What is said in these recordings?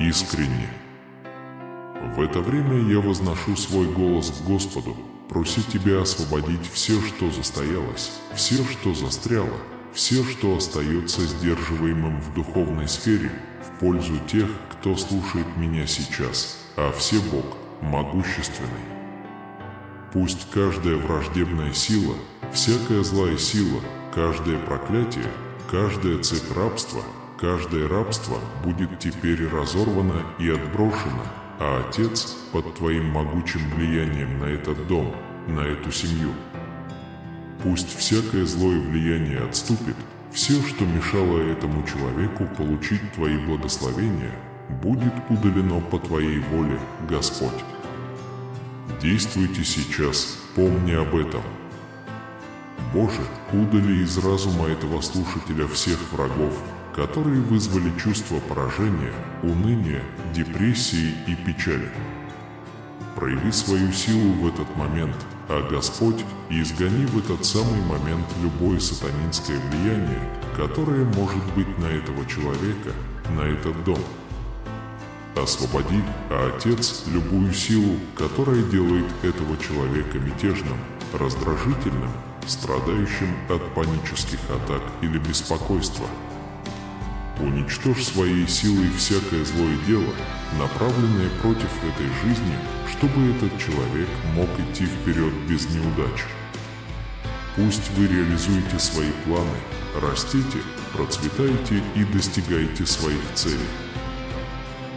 искренне. В это время я возношу свой голос к Господу, прося Тебя освободить все, что застоялось, все, что застряло, все, что остается сдерживаемым в духовной сфере, в пользу тех, кто слушает меня сейчас, а все Бог могущественный. Пусть каждая враждебная сила, всякая злая сила, каждое проклятие, каждая цепь рабства, каждое рабство будет теперь разорвано и отброшено, а Отец под Твоим могучим влиянием на этот дом, на эту семью. Пусть всякое злое влияние отступит, все, что мешало этому человеку получить Твои благословения, будет удалено по Твоей воле, Господь. Действуйте сейчас, помни об этом. Боже, удали из разума этого слушателя всех врагов, которые вызвали чувство поражения, уныния, депрессии и печали. Прояви свою силу в этот момент, а Господь изгони в этот самый момент любое сатанинское влияние, которое может быть на этого человека, на этот дом. Освободи, а Отец, любую силу, которая делает этого человека мятежным, раздражительным, страдающим от панических атак или беспокойства. Уничтожь своей силой всякое злое дело, направленное против этой жизни, чтобы этот человек мог идти вперед без неудач. Пусть вы реализуете свои планы, растите, процветаете и достигаете своих целей.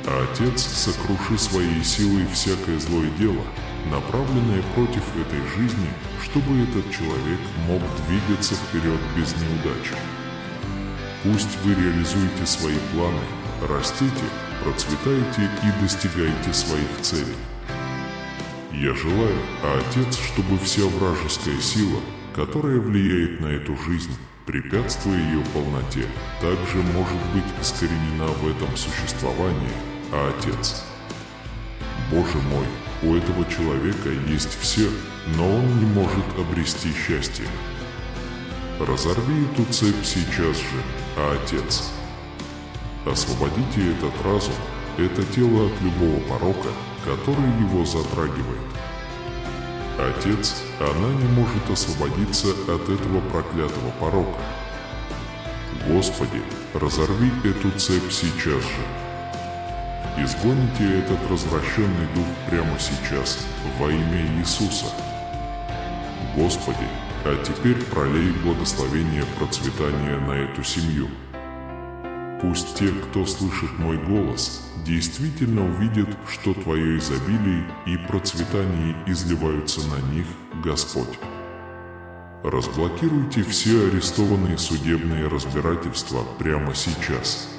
А Отец, сокруши своей силой всякое злое дело, направленное против этой жизни, чтобы этот человек мог двигаться вперед без неудач. Пусть вы реализуете свои планы, растите, процветаете и достигаете своих целей. Я желаю, а Отец, чтобы вся вражеская сила, которая влияет на эту жизнь, препятствуя ее полноте, также может быть искоренена в этом существовании, а Отец. Боже мой, у этого человека есть все, но он не может обрести счастье. Разорви эту цепь сейчас же, а Отец. Освободите этот разум, это тело от любого порока, который его затрагивает. Отец, она не может освободиться от этого проклятого порока. Господи, разорви эту цепь сейчас же. Изгоните этот развращенный дух прямо сейчас, во имя Иисуса. Господи, а теперь пролей благословение процветания на эту семью. Пусть те, кто слышит мой голос, действительно увидят, что Твое изобилие и процветание изливаются на них, Господь. Разблокируйте все арестованные судебные разбирательства прямо сейчас.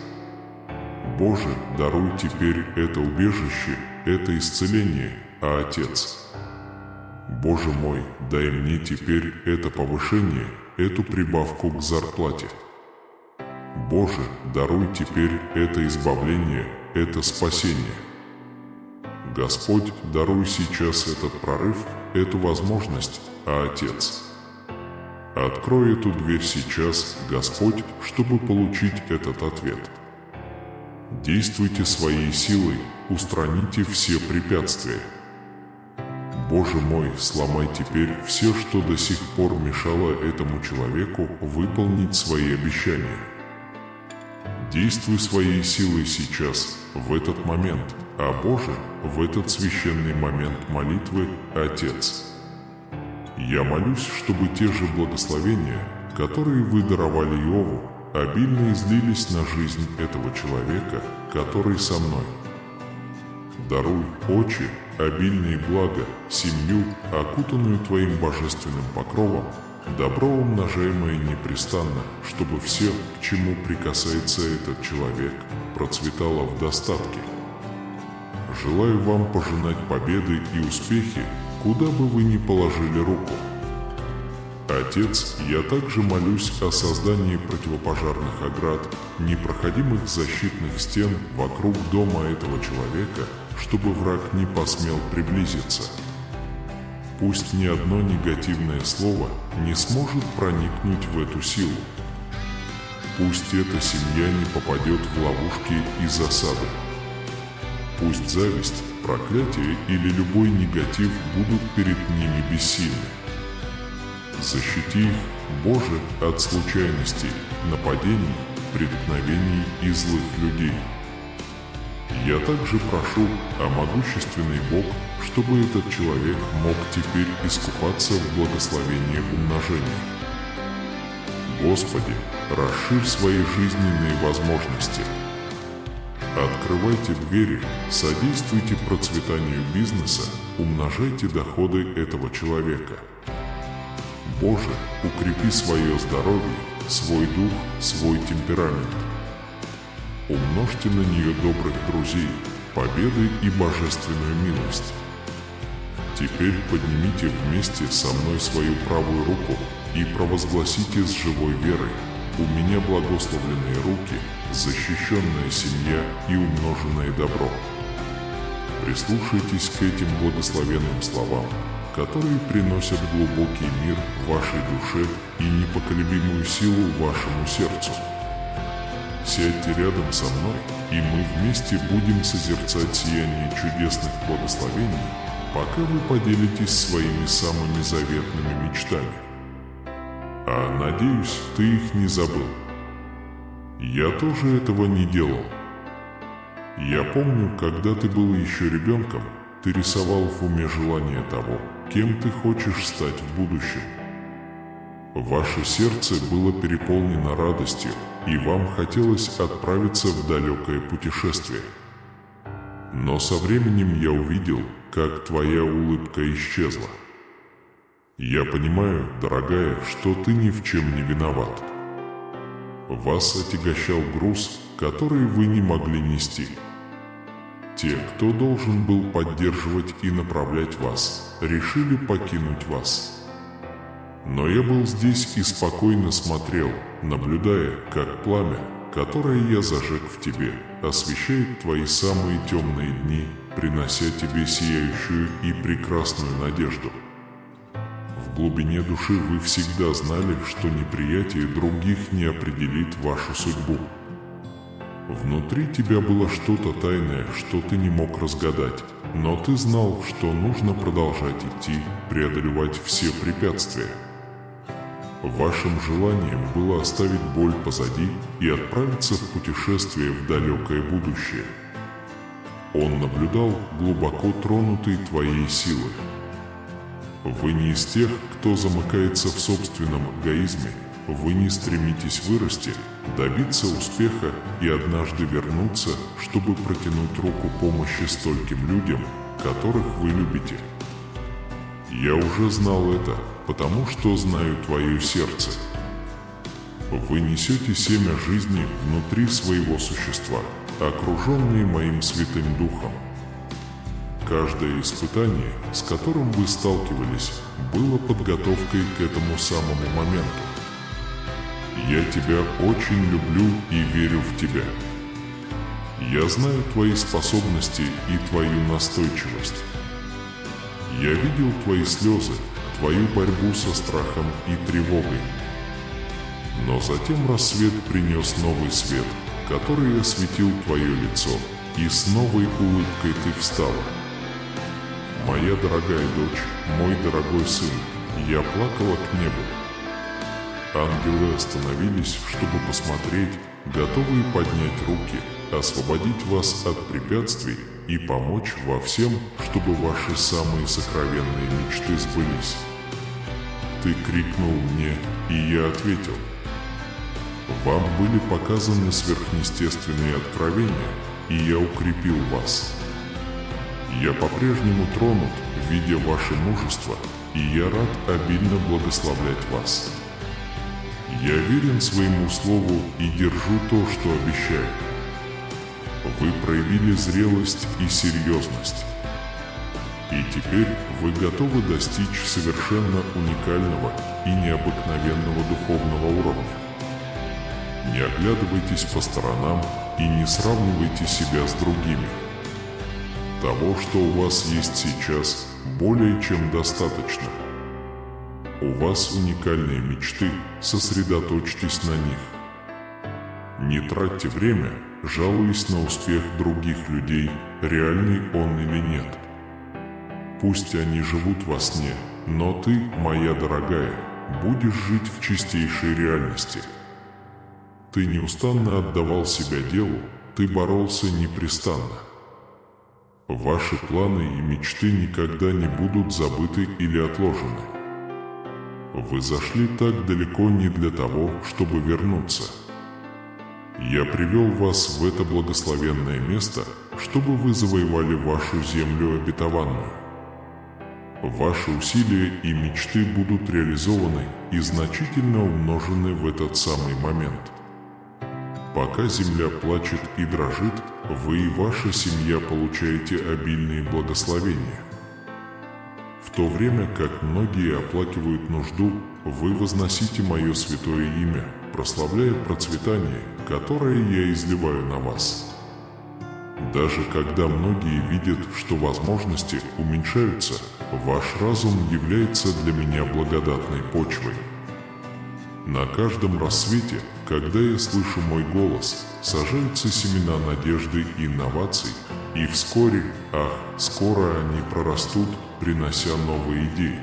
Боже, даруй теперь это убежище, это исцеление, а Отец. Боже мой, дай мне теперь это повышение, эту прибавку к зарплате. Боже, даруй теперь это избавление, это спасение. Господь, даруй сейчас этот прорыв, эту возможность, а Отец. Открой эту дверь сейчас, Господь, чтобы получить этот ответ. Действуйте своей силой, устраните все препятствия. Боже мой, сломай теперь все, что до сих пор мешало этому человеку выполнить свои обещания. Действуй своей силой сейчас, в этот момент, а Боже, в этот священный момент молитвы, Отец. Я молюсь, чтобы те же благословения, которые вы даровали Иову, обильно излились на жизнь этого человека, который со мной. Даруй, Отче, обильные блага, семью, окутанную Твоим божественным покровом, добро умножаемое непрестанно, чтобы все, к чему прикасается этот человек, процветало в достатке. Желаю вам пожинать победы и успехи, куда бы вы ни положили руку. Отец, я также молюсь о создании противопожарных оград, непроходимых защитных стен вокруг дома этого человека, чтобы враг не посмел приблизиться. Пусть ни одно негативное слово не сможет проникнуть в эту силу. Пусть эта семья не попадет в ловушки и засады. Пусть зависть, проклятие или любой негатив будут перед ними бессильны. Защити их, Боже, от случайностей, нападений, преткновений и злых людей. Я также прошу, могущественный Бог, чтобы этот человек мог теперь искупаться в благословении умножения. Господи, расширь свои жизненные возможности. Открывайте двери, содействуйте процветанию бизнеса, умножайте доходы этого человека. Боже, укрепи свое здоровье, свой дух, свой темперамент. Умножьте на нее добрых друзей, победы и божественную милость. Теперь поднимите вместе со мной свою правую руку и провозгласите с живой верой: у меня благословленные руки, защищенная семья и умноженное добро. Прислушайтесь к этим благословенным словам, которые приносят глубокий мир вашей душе и непоколебимую силу вашему сердцу. Сядьте рядом со мной, и мы вместе будем созерцать сияние чудесных благословений, пока вы поделитесь своими самыми заветными мечтами. Надеюсь, ты их не забыл. Я тоже этого не делал. Я помню, когда ты был еще ребенком, ты рисовал в уме желание того, кем ты хочешь стать в будущем. Ваше сердце было переполнено радостью, и вам хотелось отправиться в далекое путешествие. Но со временем я увидел, как твоя улыбка исчезла. Я понимаю, дорогая, что ты ни в чем не виноват. Вас отягощал груз, который вы не могли нести. Те, кто должен был поддерживать и направлять вас, решили покинуть вас. Но я был здесь и спокойно смотрел, наблюдая, как пламя, которое я зажег в тебе, освещает твои самые темные дни, принося тебе сияющую и прекрасную надежду. В глубине души вы всегда знали, что неприятие других не определит вашу судьбу. Внутри тебя было что-то тайное, что ты не мог разгадать, но ты знал, что нужно продолжать идти, преодолевать все препятствия. Вашим желанием было оставить боль позади и отправиться в путешествие в далекое будущее. Он наблюдал, глубоко тронутый твоей силой. Вы не из тех, кто замыкается в собственном эгоизме. Вы не стремитесь вырасти, добиться успеха и однажды вернуться, чтобы протянуть руку помощи стольким людям, которых вы любите. Я уже знал это, потому что знаю твое сердце. Вы несете семя жизни внутри своего существа, окруженные моим Святым Духом. Каждое испытание, с которым вы сталкивались, было подготовкой к этому самому моменту. Я тебя очень люблю и верю в тебя. Я знаю твои способности и твою настойчивость. Я видел твои слезы, твою борьбу со страхом и тревогой. Но затем рассвет принес новый свет, который осветил твое лицо, и с новой улыбкой ты встала. Моя дорогая дочь, мой дорогой сын, я плакала к небу. Ангелы остановились, чтобы посмотреть, готовые поднять руки, освободить вас от препятствий и помочь во всем, чтобы ваши самые сокровенные мечты сбылись. Ты крикнул мне, и я ответил. Вам были показаны сверхъестественные откровения, и я укрепил вас. Я по-прежнему тронут, видя ваше мужество, и я рад обильно благословлять вас. Я верен своему слову и держу то, что обещаю. Вы проявили зрелость и серьезность. И теперь вы готовы достичь совершенно уникального и необыкновенного духовного уровня. Не оглядывайтесь по сторонам и не сравнивайте себя с другими. Того, что у вас есть сейчас, более чем достаточно. У вас уникальные мечты, сосредоточьтесь на них. Не тратьте время, жалуясь на успех других людей, реальный он или нет. Пусть они живут во сне, но ты, моя дорогая, будешь жить в чистейшей реальности. Ты неустанно отдавал себя делу, ты боролся непрестанно. Ваши планы и мечты никогда не будут забыты или отложены. Вы зашли так далеко не для того, чтобы вернуться. Я привел вас в это благословенное место, чтобы вы завоевали вашу землю обетованную. Ваши усилия и мечты будут реализованы и значительно умножены в этот самый момент. Пока земля плачет и дрожит, вы и ваша семья получаете обильные благословения. В то время как многие оплакивают нужду, вы возносите мое святое имя, прославляя процветание, которое я изливаю на вас. Даже когда многие видят, что возможности уменьшаются, ваш разум является для меня благодатной почвой. На каждом рассвете, когда я слышу мой голос, сажаются семена надежды и инноваций, и вскоре, скоро они прорастут, принося новые идеи.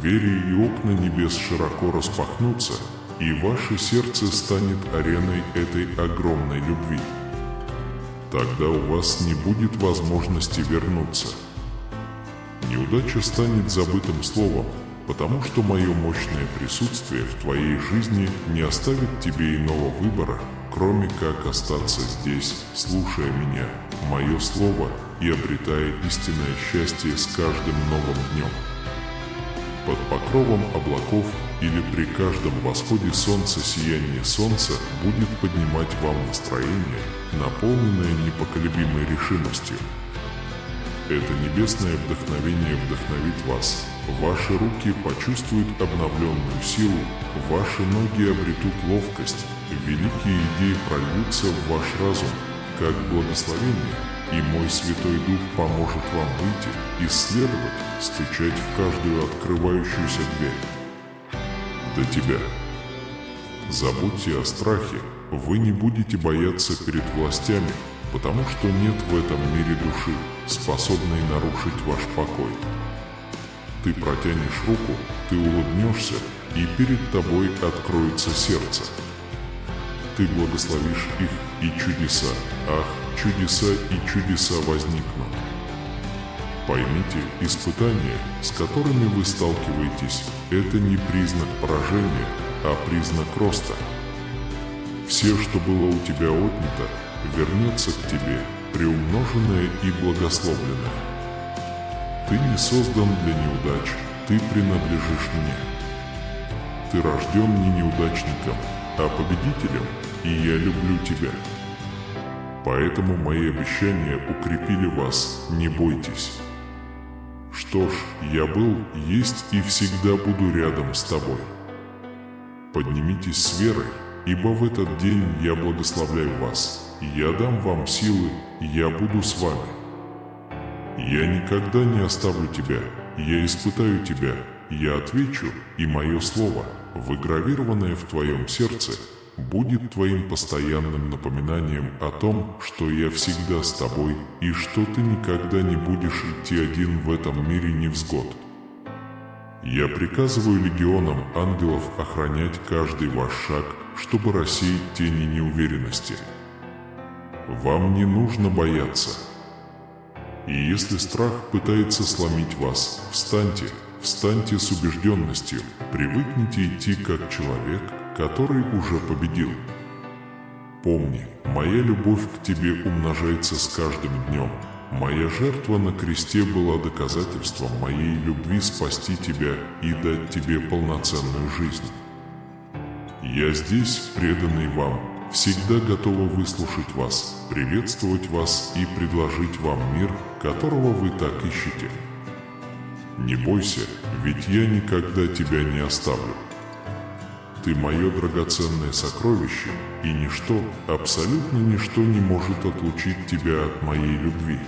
Двери и окна небес широко распахнутся, и ваше сердце станет ареной этой огромной любви. Тогда у вас не будет возможности вернуться. Неудача станет забытым словом, потому что мое мощное присутствие в твоей жизни не оставит тебе иного выбора, кроме как остаться здесь, слушая меня, мое слово и обретая истинное счастье с каждым новым днем. Под покровом облаков или при каждом восходе солнца сияние солнца будет поднимать вам настроение, наполненное непоколебимой решимостью. Это небесное вдохновение вдохновит вас. Ваши руки почувствуют обновленную силу, ваши ноги обретут ловкость, великие идеи прольются в ваш разум, как благословение, и мой Святой Дух поможет вам выйти, исследовать, стучать в каждую открывающуюся дверь. До тебя. Забудьте о страхе, вы не будете бояться перед властями, потому что нет в этом мире души, способной нарушить ваш покой. Ты протянешь руку, ты улыбнешься, и перед тобой откроется сердце. Ты благословишь их, и чудеса, чудеса и чудеса возникнут. Поймите, испытания, с которыми вы сталкиваетесь, это не признак поражения, а признак роста. Все, что было у тебя отнято, вернется к тебе, приумноженное и благословленное. Ты не создан для неудач, ты принадлежишь мне. Ты рожден не неудачником, а победителем, и я люблю тебя. Поэтому мои обещания укрепили вас, не бойтесь. Что ж, я был, есть и всегда буду рядом с тобой. Поднимитесь с верой, ибо в этот день я благословляю вас, я дам вам силы, я буду с вами. Я никогда не оставлю тебя, я испытаю тебя, я отвечу, и мое слово, выгравированное в твоем сердце, будет твоим постоянным напоминанием о том, что я всегда с тобой и что ты никогда не будешь идти один в этом мире невзгод. Я приказываю легионам ангелов охранять каждый ваш шаг, чтобы рассеять тени неуверенности. Вам не нужно бояться. И если страх пытается сломить вас, встаньте с убежденностью, привыкните идти как человек, который уже победил. Помни, моя любовь к тебе умножается с каждым днем. Моя жертва на кресте была доказательством моей любви спасти тебя и дать тебе полноценную жизнь. Я здесь, преданный вам, всегда готова выслушать вас, приветствовать вас и предложить вам мир, которого вы так ищете. Не бойся, ведь я никогда тебя не оставлю. Ты мое драгоценное сокровище, и ничто, абсолютно ничто не может отлучить тебя от моей любви.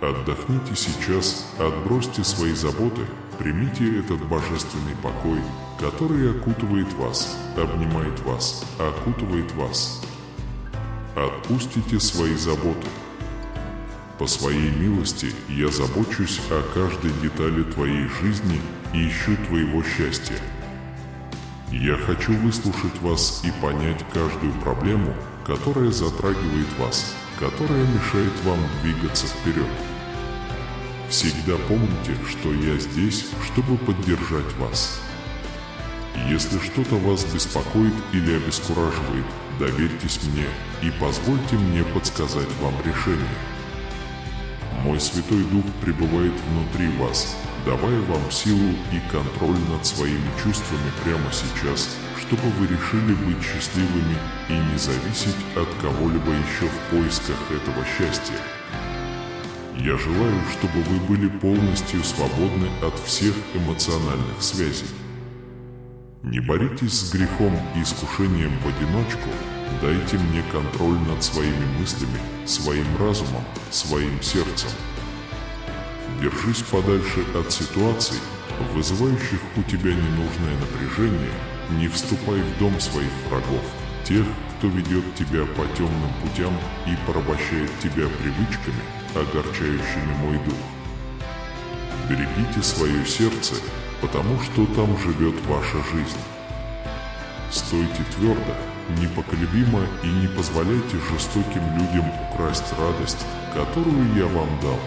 Отдохните сейчас, отбросьте свои заботы, примите этот божественный покой, который окутывает вас, обнимает вас, окутывает вас. Отпустите свои заботы. По своей милости я забочусь о каждой детали твоей жизни и ищу твоего счастья. Я хочу выслушать вас и понять каждую проблему, которая затрагивает вас, которая мешает вам двигаться вперед. Всегда помните, что я здесь, чтобы поддержать вас. Если что-то вас беспокоит или обескураживает, доверьтесь мне и позвольте мне подсказать вам решение. Мой Святой Дух пребывает внутри вас, давая вам силу и контроль над своими чувствами прямо сейчас, чтобы вы решили быть счастливыми и не зависеть от кого-либо еще в поисках этого счастья. Я желаю, чтобы вы были полностью свободны от всех эмоциональных связей. Не боритесь с грехом и искушением в одиночку, дайте мне контроль над своими мыслями, своим разумом, своим сердцем. Держись подальше от ситуаций, вызывающих у тебя ненужное напряжение, не вступай в дом своих врагов, тех, кто ведет тебя по темным путям и порабощает тебя привычками, огорчающими мой дух. Берегите свое сердце, потому что там живет ваша жизнь. Стойте твердо, непоколебимо и не позволяйте жестоким людям украсть радость, которую я вам дал.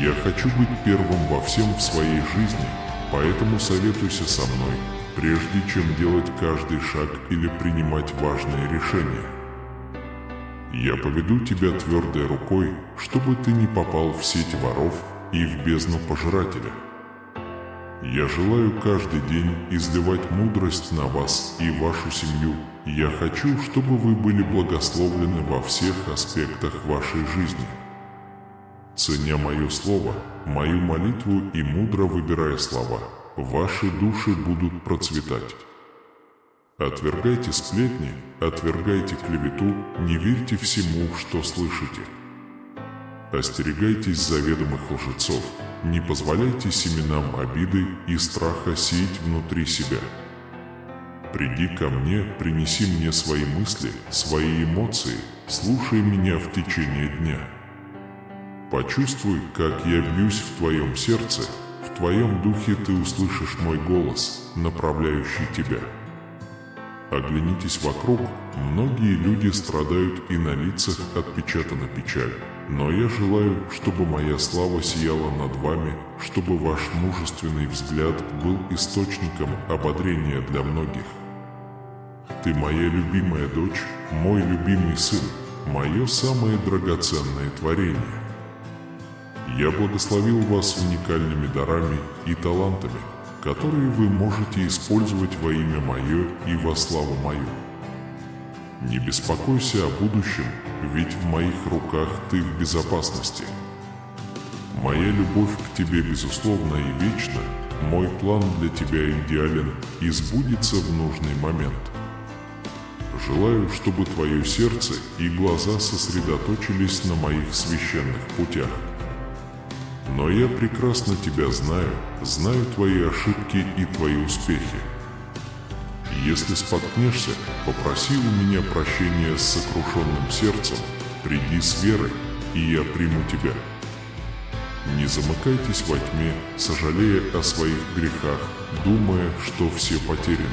Я хочу быть первым во всем в своей жизни, поэтому советуйся со мной, прежде чем делать каждый шаг или принимать важные решения. Я поведу тебя твердой рукой, чтобы ты не попал в сеть воров и в бездну пожирателя. Я желаю каждый день изливать мудрость на вас и вашу семью. Я хочу, чтобы вы были благословлены во всех аспектах вашей жизни. Ценя мое слово, мою молитву и мудро выбирая слова, ваши души будут процветать. Отвергайте сплетни, отвергайте клевету, не верьте всему, что слышите. Остерегайтесь заведомых лжецов, не позволяйте семенам обиды и страха сеять внутри себя. Приди ко мне, принеси мне свои мысли, свои эмоции, слушай меня в течение дня. Почувствуй, как я бьюсь в твоем сердце, в твоем духе ты услышишь мой голос, направляющий тебя. Оглянитесь вокруг, многие люди страдают и на лицах отпечатана печаль. Но я желаю, чтобы моя слава сияла над вами, чтобы ваш мужественный взгляд был источником ободрения для многих. Ты моя любимая дочь, мой любимый сын, мое самое драгоценное творение. Я благословил вас уникальными дарами и талантами, которые вы можете использовать во имя мое и во славу мою. Не беспокойся о будущем, ведь в моих руках ты в безопасности. Моя любовь к тебе безусловна и вечна, мой план для тебя идеален и сбудется в нужный момент. Желаю, чтобы твое сердце и глаза сосредоточились на моих священных путях. Но я прекрасно тебя знаю, знаю твои ошибки и твои успехи. Если споткнешься, попроси у меня прощения с сокрушенным сердцем, приди с верой, и я приму тебя. Не замыкайтесь во тьме, сожалея о своих грехах, думая, что все потеряно.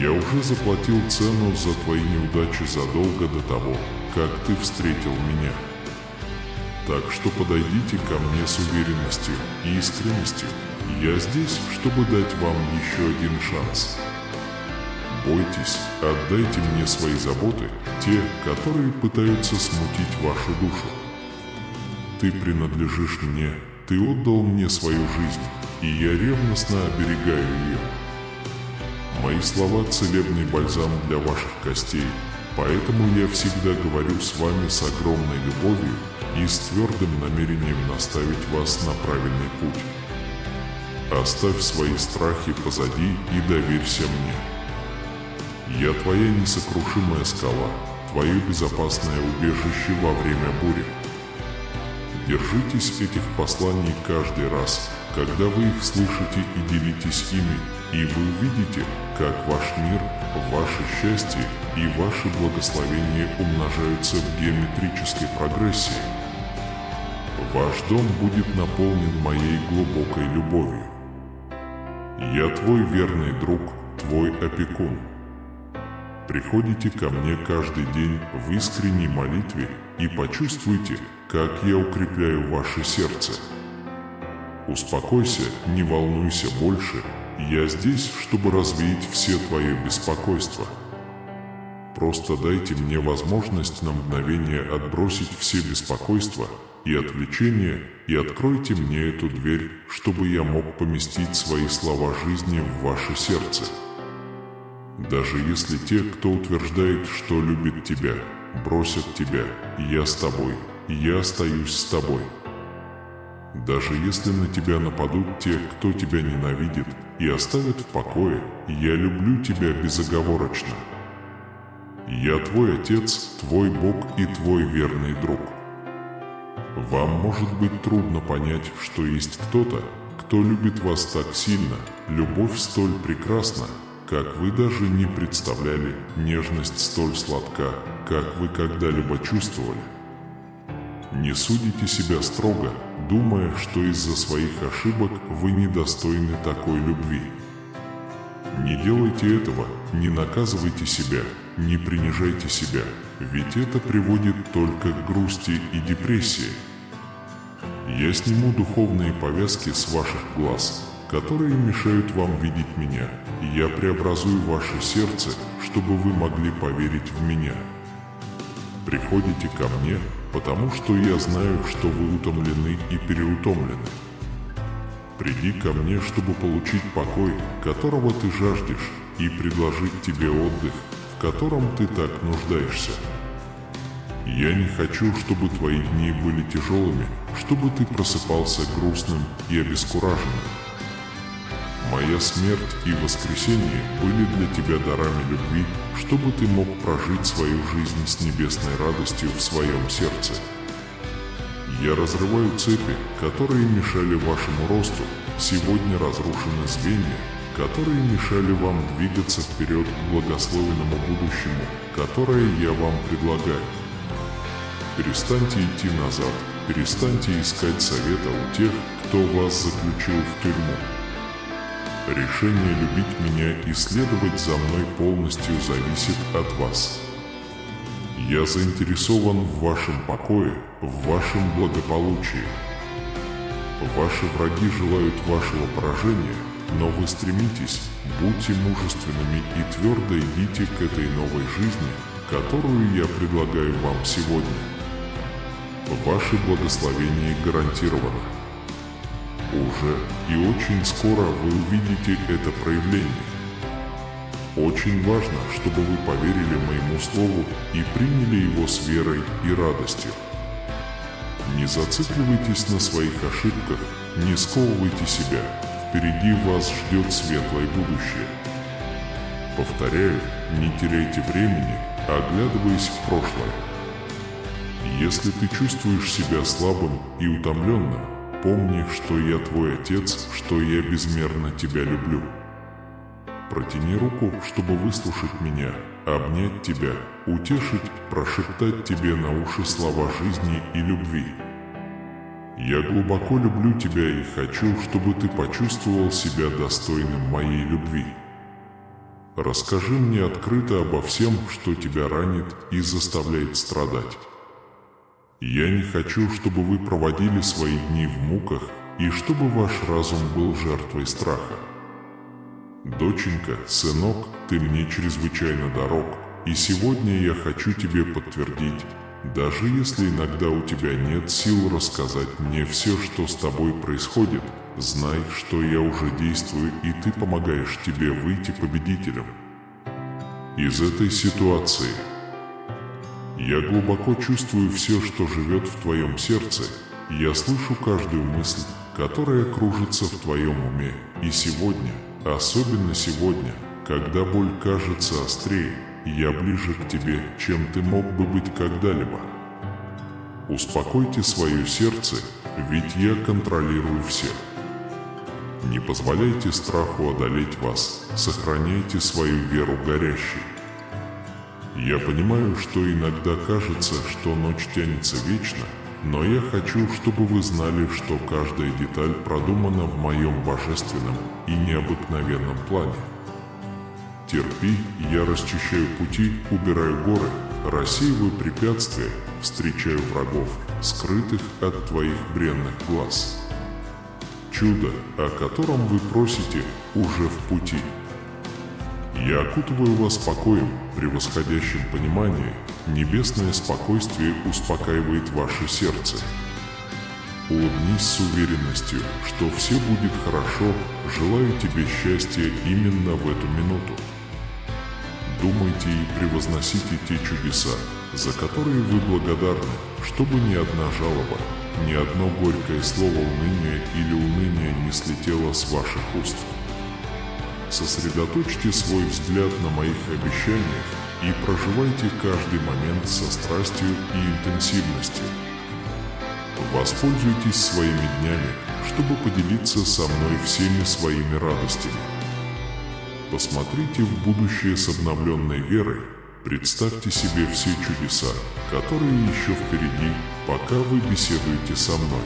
Я уже заплатил цену за твои неудачи задолго до того, как ты встретил меня. Так что подойдите ко мне с уверенностью и искренностью. Я здесь, чтобы дать вам еще один шанс. Бойтесь, отдайте мне свои заботы, те, которые пытаются смутить вашу душу. Ты принадлежишь мне, ты отдал мне свою жизнь, и я ревностно оберегаю ее. Мои слова – целебный бальзам для ваших костей, поэтому я всегда говорю с вами с огромной любовью и с твердым намерением наставить вас на правильный путь. Оставь свои страхи позади и доверься мне. Я твоя несокрушимая скала, твое безопасное убежище во время бури. Держитесь этих посланий каждый раз, когда вы их слышите, и делитесь ими, и вы увидите, как ваш мир, ваше счастье и ваши благословения умножаются в геометрической прогрессии. Ваш дом будет наполнен моей глубокой любовью. Я твой верный друг, твой опекун. Приходите ко мне каждый день в искренней молитве и почувствуйте, как я укрепляю ваше сердце. Успокойся, не волнуйся больше, я здесь, чтобы развеять все твое беспокойство. Просто дайте мне возможность на мгновение отбросить все беспокойства и отвлечения и откройте мне эту дверь, чтобы я мог поместить свои слова жизни в ваше сердце. Даже если те, кто утверждает, что любит тебя, бросят тебя, я с тобой, я остаюсь с тобой. Даже если на тебя нападут те, кто тебя ненавидит, и оставят в покое, я люблю тебя безоговорочно. Я твой Отец, твой Бог и твой верный друг. Вам может быть трудно понять, что есть кто-то, кто любит вас так сильно, любовь столь прекрасна, как вы даже не представляли, нежность столь сладка, как вы когда-либо чувствовали. Не судите себя строго, думая, что из-за своих ошибок вы недостойны такой любви. Не делайте этого, не наказывайте себя, не принижайте себя, ведь это приводит только к грусти и депрессии. Я сниму духовные повязки с ваших глаз, которые мешают вам видеть меня, и я преобразую ваше сердце, чтобы вы могли поверить в меня. Приходите ко мне, потому что я знаю, что вы утомлены и переутомлены. Приди ко мне, чтобы получить покой, которого ты жаждешь, и предложить тебе отдых, в котором ты так нуждаешься. Я не хочу, чтобы твои дни были тяжелыми, чтобы ты просыпался грустным и обескураженным. Моя смерть и воскресение были для тебя дарами любви, чтобы ты мог прожить свою жизнь с небесной радостью в своем сердце. Я разрываю цепи, которые мешали вашему росту, сегодня разрушены звенья, которые мешали вам двигаться вперед к благословенному будущему, которое я вам предлагаю. Перестаньте идти назад, перестаньте искать совета у тех, кто вас заключил в тюрьму. Решение любить меня и следовать за мной полностью зависит от вас. Я заинтересован в вашем покое, в вашем благополучии. Ваши враги желают вашего поражения, но вы стремитесь, будьте мужественными и твердо идите к этой новой жизни, которую я предлагаю вам сегодня. Ваше благословение гарантировано. Уже и очень скоро вы увидите это проявление. Очень важно, чтобы вы поверили моему слову и приняли его с верой и радостью. Не зацикливайтесь на своих ошибках, не сковывайте себя, впереди вас ждет светлое будущее. Повторяю, не теряйте времени, оглядываясь в прошлое. Если ты чувствуешь себя слабым и утомленным, помни, что я твой Отец, что я безмерно тебя люблю. Протяни руку, чтобы выслушать меня, обнять тебя, утешить, прошептать тебе на уши слова жизни и любви. Я глубоко люблю тебя и хочу, чтобы ты почувствовал себя достойным моей любви. Расскажи мне открыто обо всем, что тебя ранит и заставляет страдать. Я не хочу, чтобы вы проводили свои дни в муках и чтобы ваш разум был жертвой страха. Доченька, сынок, ты мне чрезвычайно дорог, и сегодня я хочу тебе подтвердить, даже если иногда у тебя нет сил рассказать мне все, что с тобой происходит, знай, что я уже действую, и ты помогаешь тебе выйти победителем из этой ситуации. Я глубоко чувствую все, что живет в твоем сердце, я слышу каждую мысль, которая кружится в твоем уме, и сегодня, особенно сегодня, когда боль кажется острее, я ближе к тебе, чем ты мог бы быть когда-либо. Успокойте свое сердце, ведь я контролирую все. Не позволяйте страху одолеть вас, сохраняйте свою веру горящей. Я понимаю, что иногда кажется, что ночь тянется вечно, но я хочу, чтобы вы знали, что каждая деталь продумана в моем божественном и необыкновенном плане. Терпи, я расчищаю пути, убираю горы, рассеиваю препятствия, встречаю врагов, скрытых от твоих бренных глаз. Чудо, о котором вы просите, уже в пути. Я окутываю вас покоем, превосходящим понимание. Небесное спокойствие успокаивает ваше сердце. Улыбнись с уверенностью, что все будет хорошо. Желаю тебе счастья именно в эту минуту. Думайте и превозносите те чудеса, за которые вы благодарны, чтобы ни одна жалоба, ни одно горькое слово уныния или уныния не слетело с ваших уст. Сосредоточьте свой взгляд на моих обещаниях и проживайте каждый момент со страстью и интенсивностью. Воспользуйтесь своими днями, чтобы поделиться со мной всеми своими радостями. Посмотрите в будущее с обновленной верой, представьте себе все чудеса, которые еще впереди, пока вы беседуете со мной.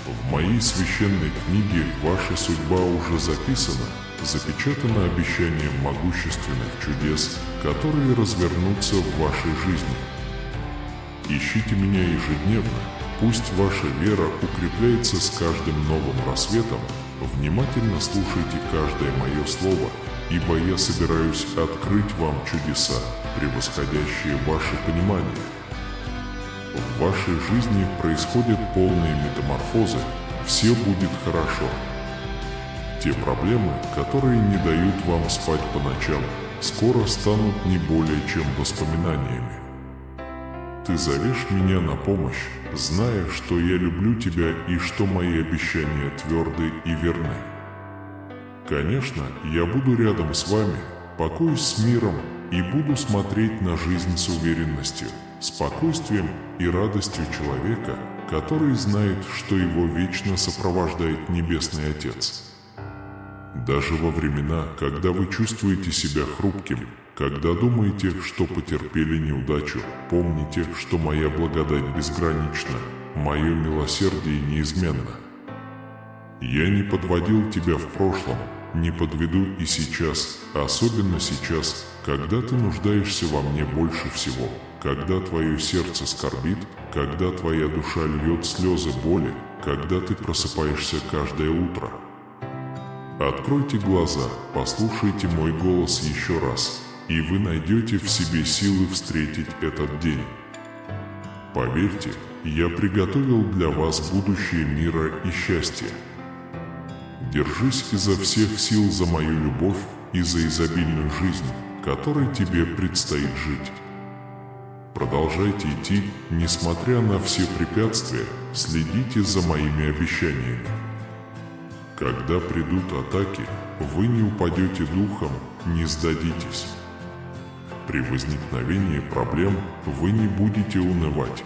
В моей священной книге ваша судьба уже записана, запечатано обещанием могущественных чудес, которые развернутся в вашей жизни. Ищите меня ежедневно, пусть ваша вера укрепляется с каждым новым рассветом, внимательно слушайте каждое мое слово, ибо я собираюсь открыть вам чудеса, превосходящие ваше понимание. В вашей жизни происходят полные метаморфозы, все будет хорошо. Те проблемы, которые не дают вам спать по ночам, скоро станут не более чем воспоминаниями. Ты зовешь меня на помощь, зная, что я люблю тебя и что мои обещания тверды и верны. Конечно, я буду рядом с вами, покоюсь с миром и буду смотреть на жизнь с уверенностью, спокойствием и радостью человека, который знает, что его вечно сопровождает Небесный Отец. Даже во времена, когда вы чувствуете себя хрупким, когда думаете, что потерпели неудачу, помните, что моя благодать безгранична, мое милосердие неизменно. Я не подводил тебя в прошлом, не подведу и сейчас, особенно сейчас, когда ты нуждаешься во мне больше всего, когда твое сердце скорбит, когда твоя душа льет слезы боли, когда ты просыпаешься каждое утро. Откройте глаза, послушайте мой голос еще раз, и вы найдете в себе силы встретить этот день. Поверьте, я приготовил для вас будущее мира и счастья. Держись изо всех сил за мою любовь и за изобильную жизнь, которой тебе предстоит жить. Продолжайте идти, несмотря на все препятствия, следите за моими обещаниями. Когда придут атаки, вы не упадете духом, не сдадитесь. При возникновении проблем вы не будете унывать.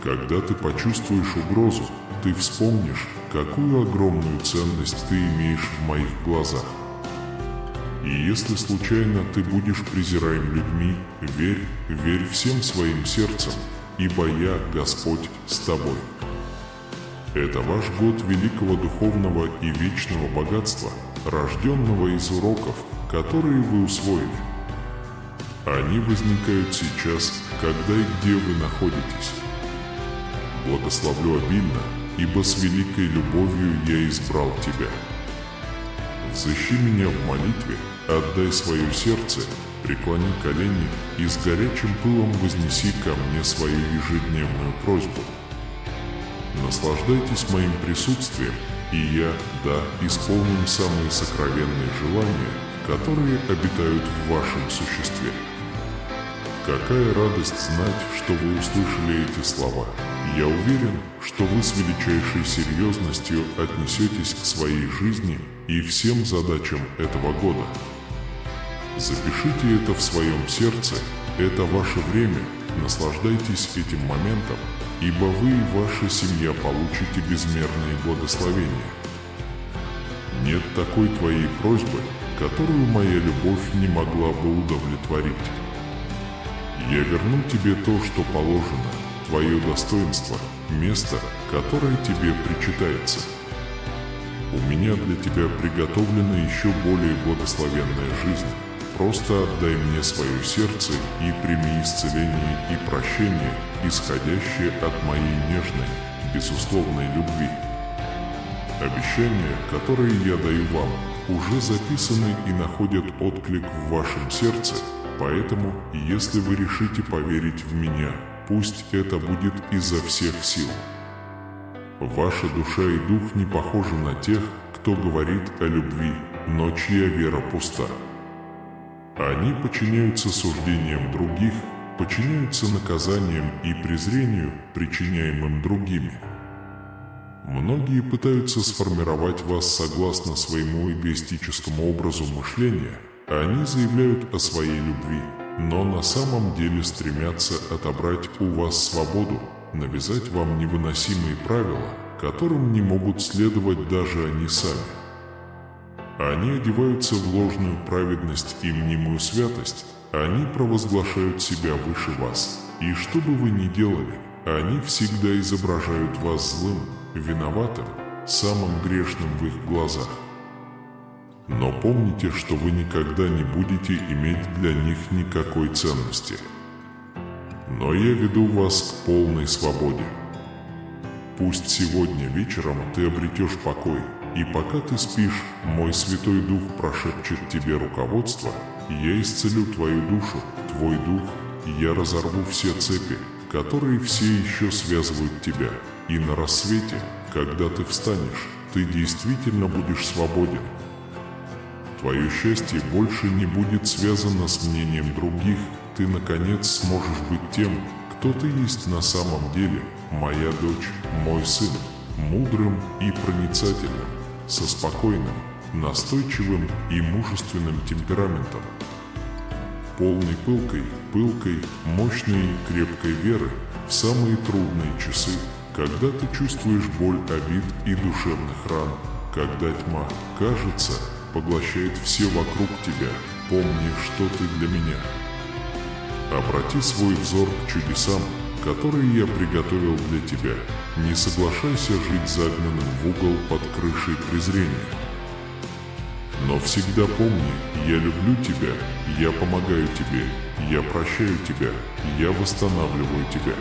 Когда ты почувствуешь угрозу, ты вспомнишь, какую огромную ценность ты имеешь в моих глазах. И если случайно ты будешь презираем людьми, верь всем своим сердцем, ибо я, Господь, с тобой. Это ваш год великого духовного и вечного богатства, рожденного из уроков, которые вы усвоили. Они возникают сейчас, когда и где вы находитесь. Благословлю обильно, ибо с великой любовью я избрал тебя. Взыщи меня в молитве, отдай свое сердце, преклони колени и с горячим пылом вознеси ко мне свою ежедневную просьбу. Наслаждайтесь моим присутствием, и я, исполним самые сокровенные желания, которые обитают в вашем существе. Какая радость знать, что вы услышали эти слова. Я уверен, что вы с величайшей серьезностью отнесетесь к своей жизни и всем задачам этого года. Запишите это в своем сердце, это ваше время, наслаждайтесь этим моментом, ибо вы и ваша семья получите безмерные благословения. Нет такой твоей просьбы, которую моя любовь не могла бы удовлетворить. Я верну тебе то, что положено, твое достоинство, место, которое тебе причитается. У меня для тебя приготовлена еще более благословенная жизнь. Просто отдай мне свое сердце и прими исцеление и прощение, исходящее от моей нежной, безусловной любви. Обещания, которые я даю вам, уже записаны и находят отклик в вашем сердце, поэтому, если вы решите поверить в меня, пусть это будет изо всех сил. Ваша душа и дух не похожи на тех, кто говорит о любви, но чья вера пуста. Они подчиняются суждениям других, подчиняются наказаниям и презрению, причиняемым другими. Многие пытаются сформировать вас согласно своему эгоистическому образу мышления, они заявляют о своей любви, но на самом деле стремятся отобрать у вас свободу, навязать вам невыносимые правила, которым не могут следовать даже они сами. Они одеваются в ложную праведность и мнимую святость, они провозглашают себя выше вас, и что бы вы ни делали, они всегда изображают вас злым, виноватым, самым грешным в их глазах. Но помните, что вы никогда не будете иметь для них никакой ценности. Но я веду вас к полной свободе. Пусть сегодня вечером ты обретешь покой, и пока ты спишь, мой Святой Дух прошепчет тебе руководство, я исцелю твою душу, твой дух, и я разорву все цепи, которые все еще связывают тебя, и на рассвете, когда ты встанешь, ты действительно будешь свободен. Твое счастье больше не будет связано с мнением других, ты наконец сможешь быть тем, кто ты есть на самом деле, моя дочь, мой сын, мудрым и проницательным, со спокойным, настойчивым и мужественным темпераментом, полной пылкой, мощной и крепкой веры в самые трудные часы, когда ты чувствуешь боль обид и душевных ран, когда тьма, кажется, поглощает все вокруг тебя, помни, что ты для меня. Обрати свой взор к чудесам, которые я приготовил для тебя. Не соглашайся жить загнанным в угол под крышей презрения. Но всегда помни, я люблю тебя, я помогаю тебе, я прощаю тебя, я восстанавливаю тебя.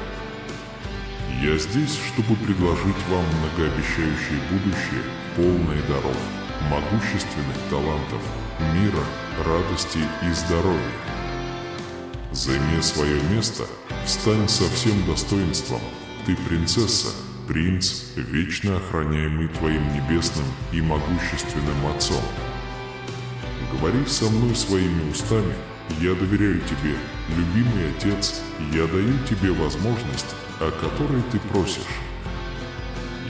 Я здесь, чтобы предложить вам многообещающее будущее, полное даров, могущественных талантов, мира, радости и здоровья. Займи свое место, встань со всем достоинством. Ты принцесса, принц, вечно охраняемый твоим небесным и могущественным Отцом. Говори со мной своими устами, я доверяю тебе, любимый Отец, я даю тебе возможность, о которой ты просишь.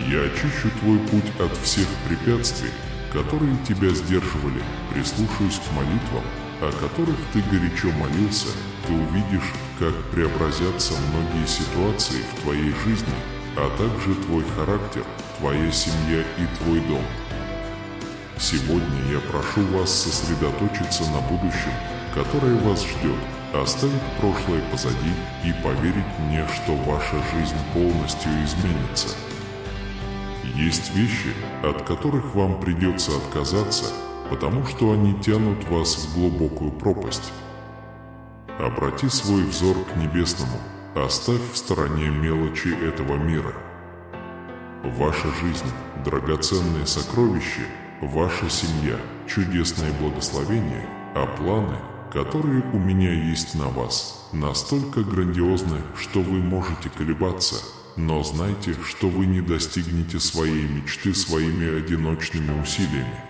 Я очищу твой путь от всех препятствий, которые тебя сдерживали, прислушаюсь к молитвам, о которых ты горячо молился, ты увидишь, как преобразятся многие ситуации в твоей жизни, а также твой характер, твоя семья и твой дом. Сегодня я прошу вас сосредоточиться на будущем, которое вас ждет, оставить прошлое позади и поверить мне, что ваша жизнь полностью изменится. Есть вещи, от которых вам придется отказаться, потому что они тянут вас в глубокую пропасть. Обрати свой взор к небесному, оставь в стороне мелочи этого мира. Ваша жизнь – драгоценное сокровище, ваша семья – чудесное благословение, а планы, которые у меня есть на вас, настолько грандиозны, что вы можете колебаться, но знайте, что вы не достигнете своей мечты своими одиночными усилиями.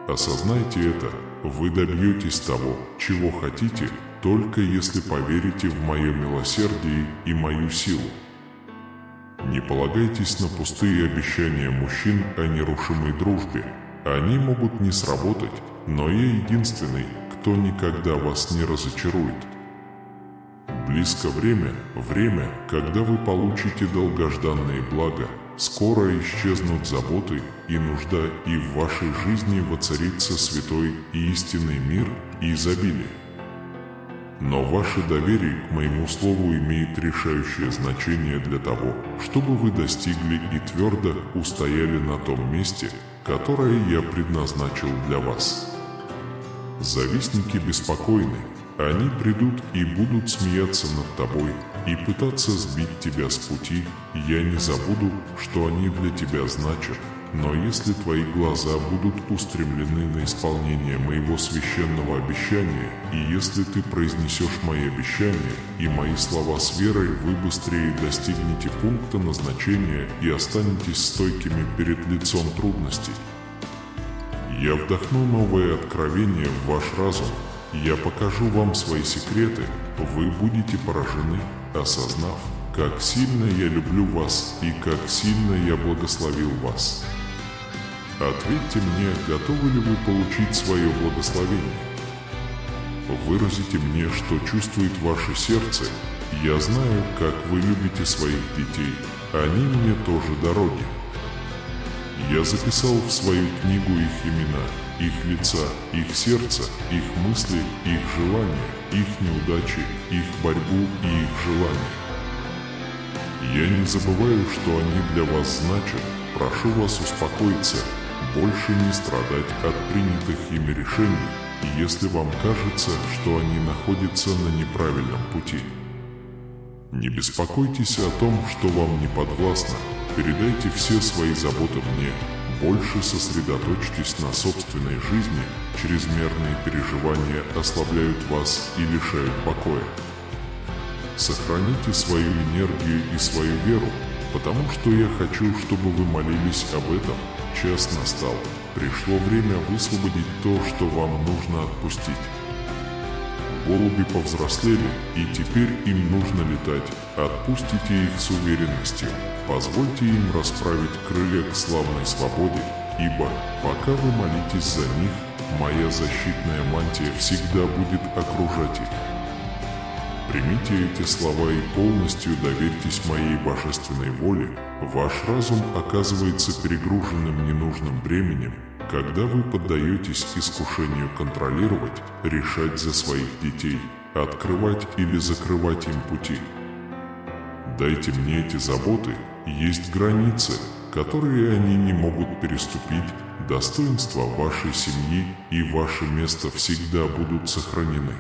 Осознайте это, вы добьетесь того, чего хотите, только если поверите в мое милосердие и мою силу. Не полагайтесь на пустые обещания мужчин о нерушимой дружбе. Они могут не сработать, но я единственный, кто никогда вас не разочарует. Близко время, когда вы получите долгожданные блага, скоро исчезнут заботы и нужда, и в вашей жизни воцарится святой и истинный мир и изобилие. Но ваше доверие к моему слову имеет решающее значение для того, чтобы вы достигли и твердо устояли на том месте, которое я предназначил для вас. Завистники беспокойны, они придут и будут смеяться над тобой и пытаться сбить тебя с пути. Я не забуду, что они для тебя значат, но если твои глаза будут устремлены на исполнение моего священного обещания, и если ты произнесешь мои обещания и мои слова с верой, вы быстрее достигнете пункта назначения и останетесь стойкими перед лицом трудностей. Я вдохну новое откровение в ваш разум, я покажу вам свои секреты, вы будете поражены, осознав, как сильно я люблю вас и как сильно я благословил вас. Ответьте мне, готовы ли вы получить свое благословение? Выразите мне, что чувствует ваше сердце. Я знаю, как вы любите своих детей, они мне тоже дороги. Я записал в свою книгу их имена, их лица, их сердце, их мысли, их желания, их неудачи, их борьбу и их желания. Я не забываю, что они для вас значат. Прошу вас успокоиться, больше не страдать от принятых ими решений, если вам кажется, что они находятся на неправильном пути. Не беспокойтесь о том, что вам не подвластно, передайте все свои заботы мне, больше сосредоточьтесь на собственной жизни, чрезмерные переживания ослабляют вас и лишают покоя. Сохраните свою энергию и свою веру, потому что я хочу, чтобы вы молились об этом. Час настал, пришло время высвободить то, что вам нужно отпустить. Голуби повзрослели, и теперь им нужно летать. Отпустите их с уверенностью. Позвольте им расправить крылья к славной свободе, ибо, пока вы молитесь за них, моя защитная мантия всегда будет окружать их. Примите эти слова и полностью доверьтесь моей божественной воле. Ваш разум оказывается перегруженным ненужным бременем, когда вы поддаетесь искушению контролировать, решать за своих детей, открывать или закрывать им пути. Дайте мне эти заботы, есть границы, которые они не могут переступить, достоинства вашей семьи и ваше место всегда будут сохранены.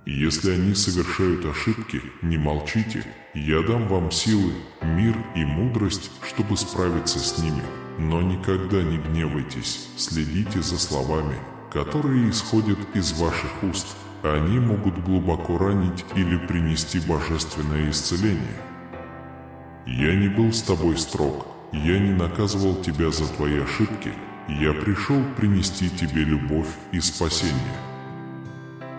Если они совершают ошибки, не молчите, я дам вам силы, мир и мудрость, чтобы справиться с ними, но никогда не гневайтесь, следите за словами, которые исходят из ваших уст, они могут глубоко ранить или принести божественное исцеление. Я не был с тобой строг, я не наказывал тебя за твои ошибки, я пришел принести тебе любовь и спасение.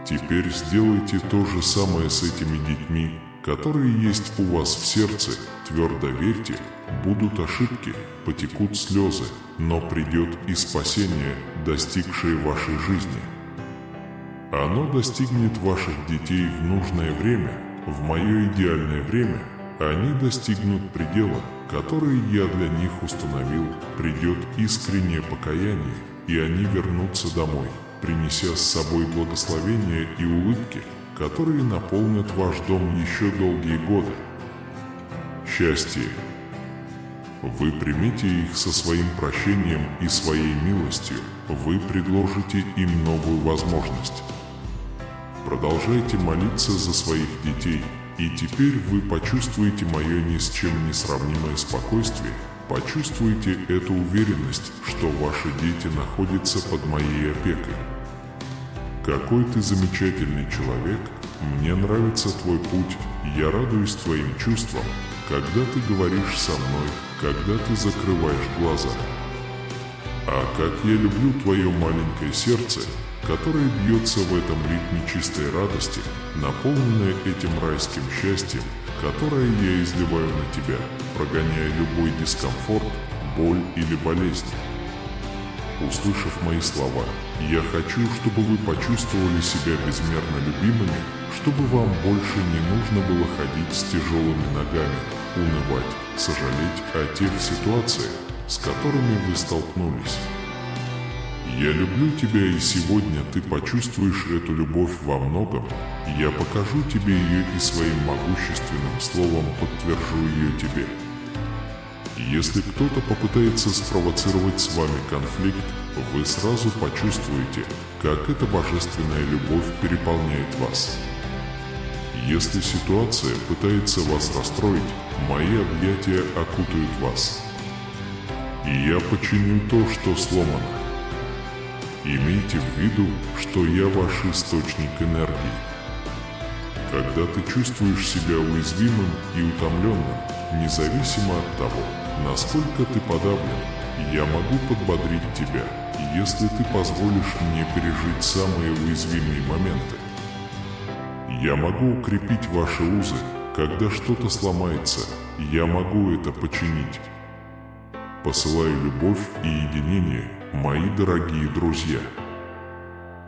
Теперь сделайте то же самое с этими детьми, которые есть у вас в сердце, твердо верьте, будут ошибки, потекут слезы, но придет и спасение, достигшее вашей жизни. Оно достигнет ваших детей в нужное время, в мое идеальное время, они достигнут предела, который я для них установил, придет искреннее покаяние, и они вернутся домой, принеся с собой благословения и улыбки, которые наполнят ваш дом еще долгие годы. Счастье. Вы примите их со своим прощением и своей милостью, вы предложите им новую возможность. Продолжайте молиться за своих детей, и теперь вы почувствуете мое ни с чем не сравнимое спокойствие, почувствуйте эту уверенность, что ваши дети находятся под моей опекой. Какой ты замечательный человек, мне нравится твой путь, я радуюсь твоим чувствам, когда ты говоришь со мной, когда ты закрываешь глаза. А как я люблю твое маленькое сердце, которое бьется в этом ритме чистой радости, наполненное этим райским счастьем, которое я изливаю на тебя, прогоняя любой дискомфорт, боль или болезнь. Услышав мои слова, я хочу, чтобы вы почувствовали себя безмерно любимыми, чтобы вам больше не нужно было ходить с тяжелыми ногами, унывать, сожалеть о тех ситуациях, с которыми вы столкнулись. Я люблю тебя, и сегодня ты почувствуешь эту любовь во многом, и я покажу тебе ее и своим могущественным словом подтвержу ее тебе. Если кто-то попытается спровоцировать с вами конфликт, вы сразу почувствуете, как эта божественная любовь переполняет вас. Если ситуация пытается вас расстроить, мои объятия окутают вас. И я починю то, что сломано. Имейте в виду, что я ваш источник энергии. Когда ты чувствуешь себя уязвимым и утомленным, независимо от того, насколько ты подавлен, я могу подбодрить тебя, если ты позволишь мне пережить самые уязвимые моменты. Я могу укрепить ваши узы, когда что-то сломается, я могу это починить. Посылаю любовь и единение, мои дорогие друзья.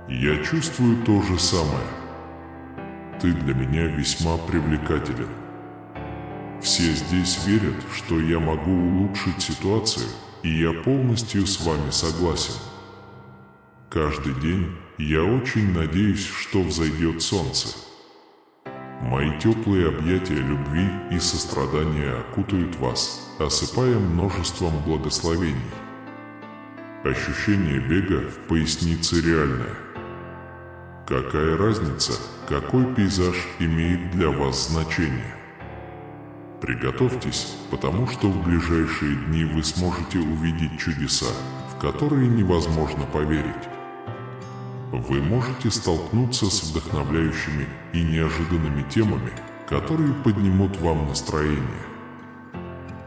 Я чувствую то же самое. Ты для меня весьма привлекателен. Все здесь верят, что я могу улучшить ситуацию, и я полностью с вами согласен. Каждый день я очень надеюсь, что взойдет солнце. Мои теплые объятия любви и сострадания окутают вас, осыпая множеством благословений. Ощущение бега в пояснице реальное. Какая разница, какой пейзаж имеет для вас значение? Приготовьтесь, потому что в ближайшие дни вы сможете увидеть чудеса, в которые невозможно поверить. Вы можете столкнуться с вдохновляющими и неожиданными темами, которые поднимут вам настроение.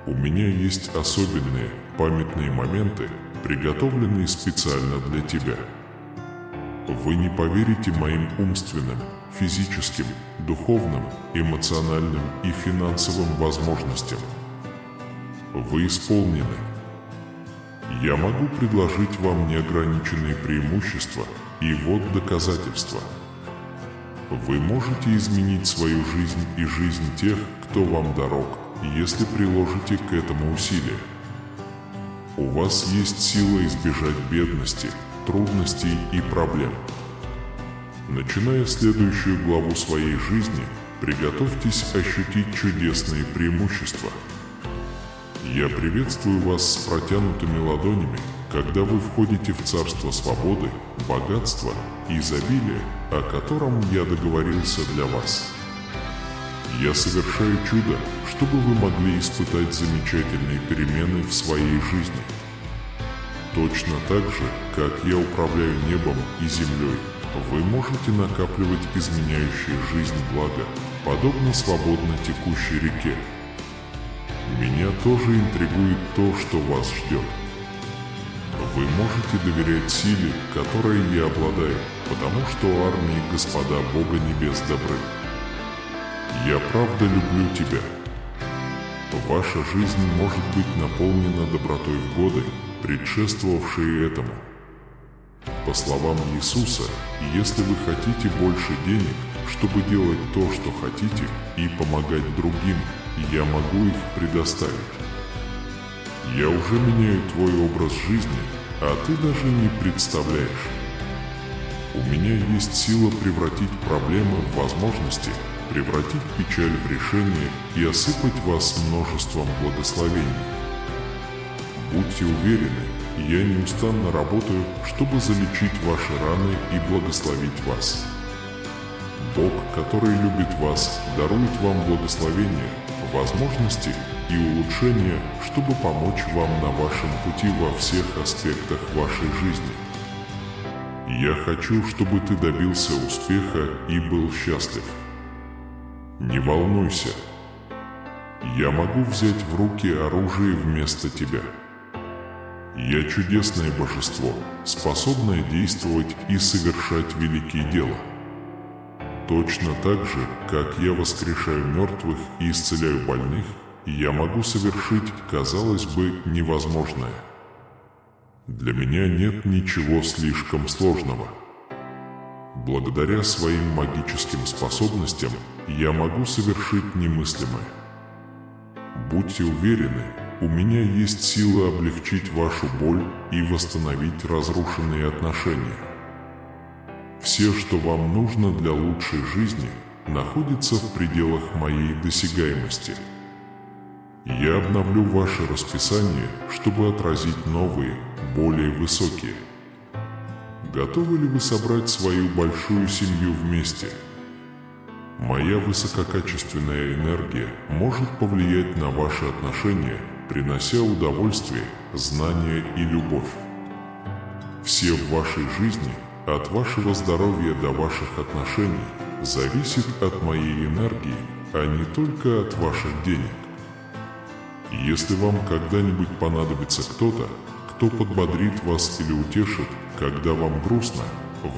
У меня есть особенные, памятные моменты, приготовленные специально для тебя. Вы не поверите моим умственным, физическим, духовным, эмоциональным и финансовым возможностям. Вы исполнены. Я могу предложить вам неограниченные преимущества, и вот доказательства. Вы можете изменить свою жизнь и жизнь тех, кто вам дорог, если приложите к этому усилия. У вас есть сила избежать бедности, трудностей и проблем. Начиная следующую главу своей жизни, приготовьтесь ощутить чудесные преимущества. Я приветствую вас с протянутыми ладонями, когда вы входите в царство свободы, богатства и изобилия, о котором я договорился для вас. Я совершаю чудо, чтобы вы могли испытать замечательные перемены в своей жизни. Точно так же, как я управляю небом и землей, вы можете накапливать изменяющие жизнь блага, подобно свободно текущей реке. Меня тоже интригует то, что вас ждет. Вы можете доверять силе, которой я обладаю, потому что армии Господа Бога Небес добры. Я правда люблю тебя. Ваша жизнь может быть наполнена добротой в годы, предшествовавшие этому. По словам Иисуса, если вы хотите больше денег, чтобы делать то, что хотите, и помогать другим, я могу их предоставить. Я уже меняю твой образ жизни, а ты даже не представляешь. У меня есть сила превратить проблемы в возможности, превратить печаль в решение и осыпать вас множеством благословений. Будьте уверены, я неустанно работаю, чтобы залечить ваши раны и благословить вас. Бог, который любит вас, дарует вам благословения, возможности и улучшения, чтобы помочь вам на вашем пути во всех аспектах вашей жизни. Я хочу, чтобы ты добился успеха и был счастлив. Не волнуйся. Я могу взять в руки оружие вместо тебя. Я чудесное божество, способное действовать и совершать великие дела. Точно так же, как я воскрешаю мертвых и исцеляю больных, я могу совершить, казалось бы, невозможное. Для меня нет ничего слишком сложного. Благодаря своим магическим способностям я могу совершить немыслимое. Будьте уверены, у меня есть сила облегчить вашу боль и восстановить разрушенные отношения. Все, что вам нужно для лучшей жизни, находится в пределах моей досягаемости. Я обновлю ваше расписание, чтобы отразить новые, более высокие. Готовы ли вы собрать свою большую семью вместе? Моя высококачественная энергия может повлиять на ваши отношения, принося удовольствие, знания и любовь. Все в вашей жизни, от вашего здоровья до ваших отношений, зависит от моей энергии, а не только от ваших денег. Если вам когда-нибудь понадобится кто-то, кто подбодрит вас или утешит, когда вам грустно,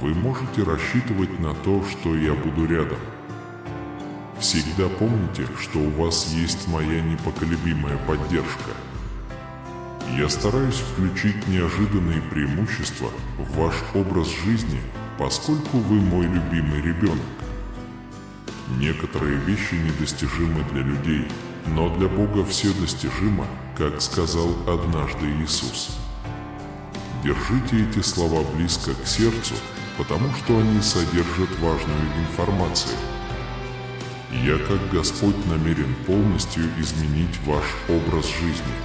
вы можете рассчитывать на то, что я буду рядом. Всегда помните, что у вас есть моя непоколебимая поддержка. Я стараюсь включить неожиданные преимущества в ваш образ жизни, поскольку вы мой любимый ребенок. Некоторые вещи недостижимы для людей, но для Бога все достижимо, как сказал однажды Иисус. Держите эти слова близко к сердцу, потому что они содержат важную информацию. Я, как Господь, намерен полностью изменить ваш образ жизни.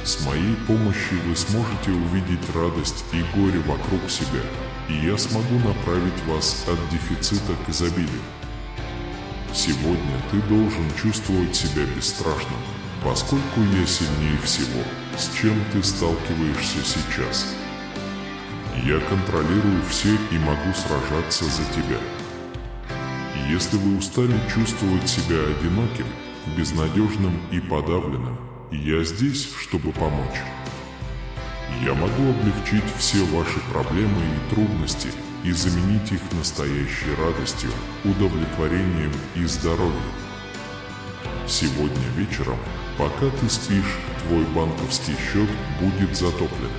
С моей помощью вы сможете увидеть радость и горе вокруг себя, и я смогу направить вас от дефицита к изобилию. Сегодня ты должен чувствовать себя бесстрашным, поскольку я сильнее всего, с чем ты сталкиваешься сейчас. Я контролирую все и могу сражаться за тебя. Если вы устали чувствовать себя одиноким, безнадежным и подавленным, я здесь, чтобы помочь. Я могу облегчить все ваши проблемы и трудности и заменить их настоящей радостью, удовлетворением и здоровьем. Сегодня вечером, пока ты спишь, твой банковский счет будет затоплен.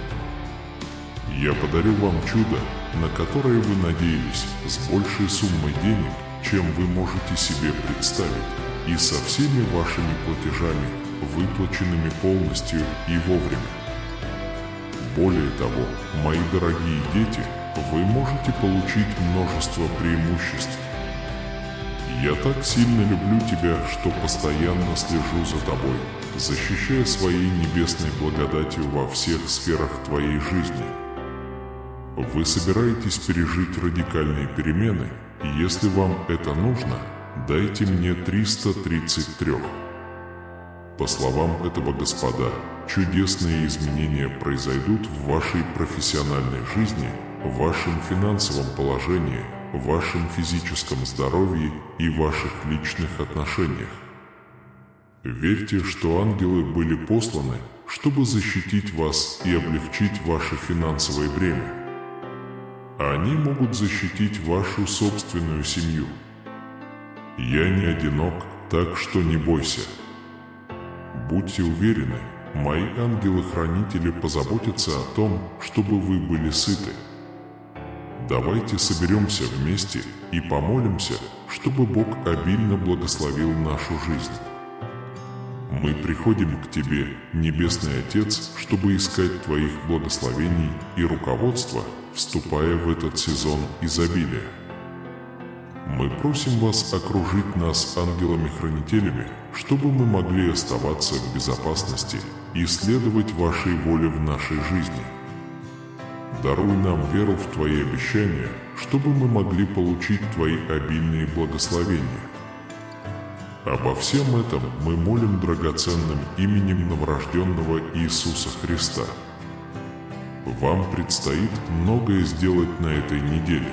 Я подарю вам чудо, на которое вы надеялись, с большей суммой денег, чем вы можете себе представить, и со всеми вашими платежами, выплаченными полностью и вовремя. Более того, мои дорогие дети, вы можете получить множество преимуществ. Я так сильно люблю тебя, что постоянно слежу за тобой, защищая своей небесной благодатью во всех сферах твоей жизни. Вы собираетесь пережить радикальные перемены, и если вам это нужно, дайте мне 333. По словам этого Господа, чудесные изменения произойдут в вашей профессиональной жизни, в вашем финансовом положении, в вашем физическом здоровье и ваших личных отношениях. Верьте, что ангелы были посланы, чтобы защитить вас и облегчить ваше финансовое бремя. Они могут защитить вашу собственную семью. Я не одинок, так что не бойся. Будьте уверены, мои ангелы-хранители позаботятся о том, чтобы вы были сыты. Давайте соберемся вместе и помолимся, чтобы Бог обильно благословил нашу жизнь. Мы приходим к Тебе, Небесный Отец, чтобы искать Твоих благословений и руководства, вступая в этот сезон изобилия. Мы просим Вас окружить нас ангелами-хранителями, чтобы мы могли оставаться в безопасности и следовать Вашей воле в нашей жизни. Даруй нам веру в Твои обещания, чтобы мы могли получить Твои обильные благословения. Обо всем этом мы молим драгоценным именем новорожденного Иисуса Христа. Вам предстоит многое сделать на этой неделе.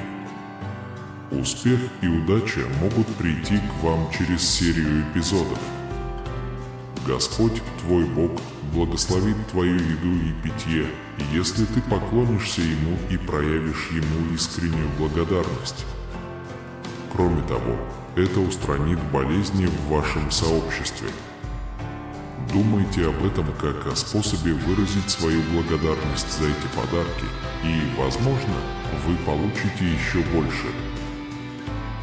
Успех и удача могут прийти к вам через серию эпизодов. Господь, твой Бог, благословит твою еду и питье, если ты поклонишься Ему и проявишь Ему искреннюю благодарность. Кроме того, это устранит болезни в вашем сообществе. Думайте об этом как о способе выразить свою благодарность за эти подарки, и, возможно, вы получите еще больше.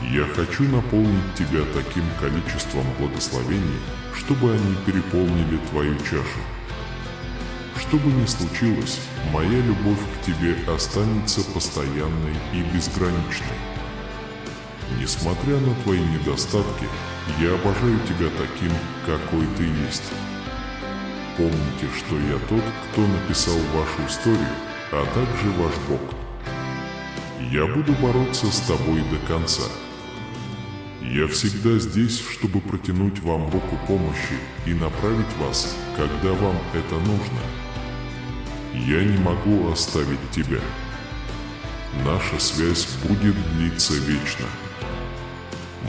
Я хочу наполнить тебя таким количеством благословений, чтобы они переполнили твою чашу. Что бы ни случилось, моя любовь к тебе останется постоянной и безграничной. Несмотря на твои недостатки, я обожаю тебя таким, какой ты есть. Помните, что я тот, кто написал вашу историю, а также ваш Бог. Я буду бороться с тобой до конца. Я всегда здесь, чтобы протянуть вам руку помощи и направить вас, когда вам это нужно. Я не могу оставить тебя. Наша связь будет длиться вечно.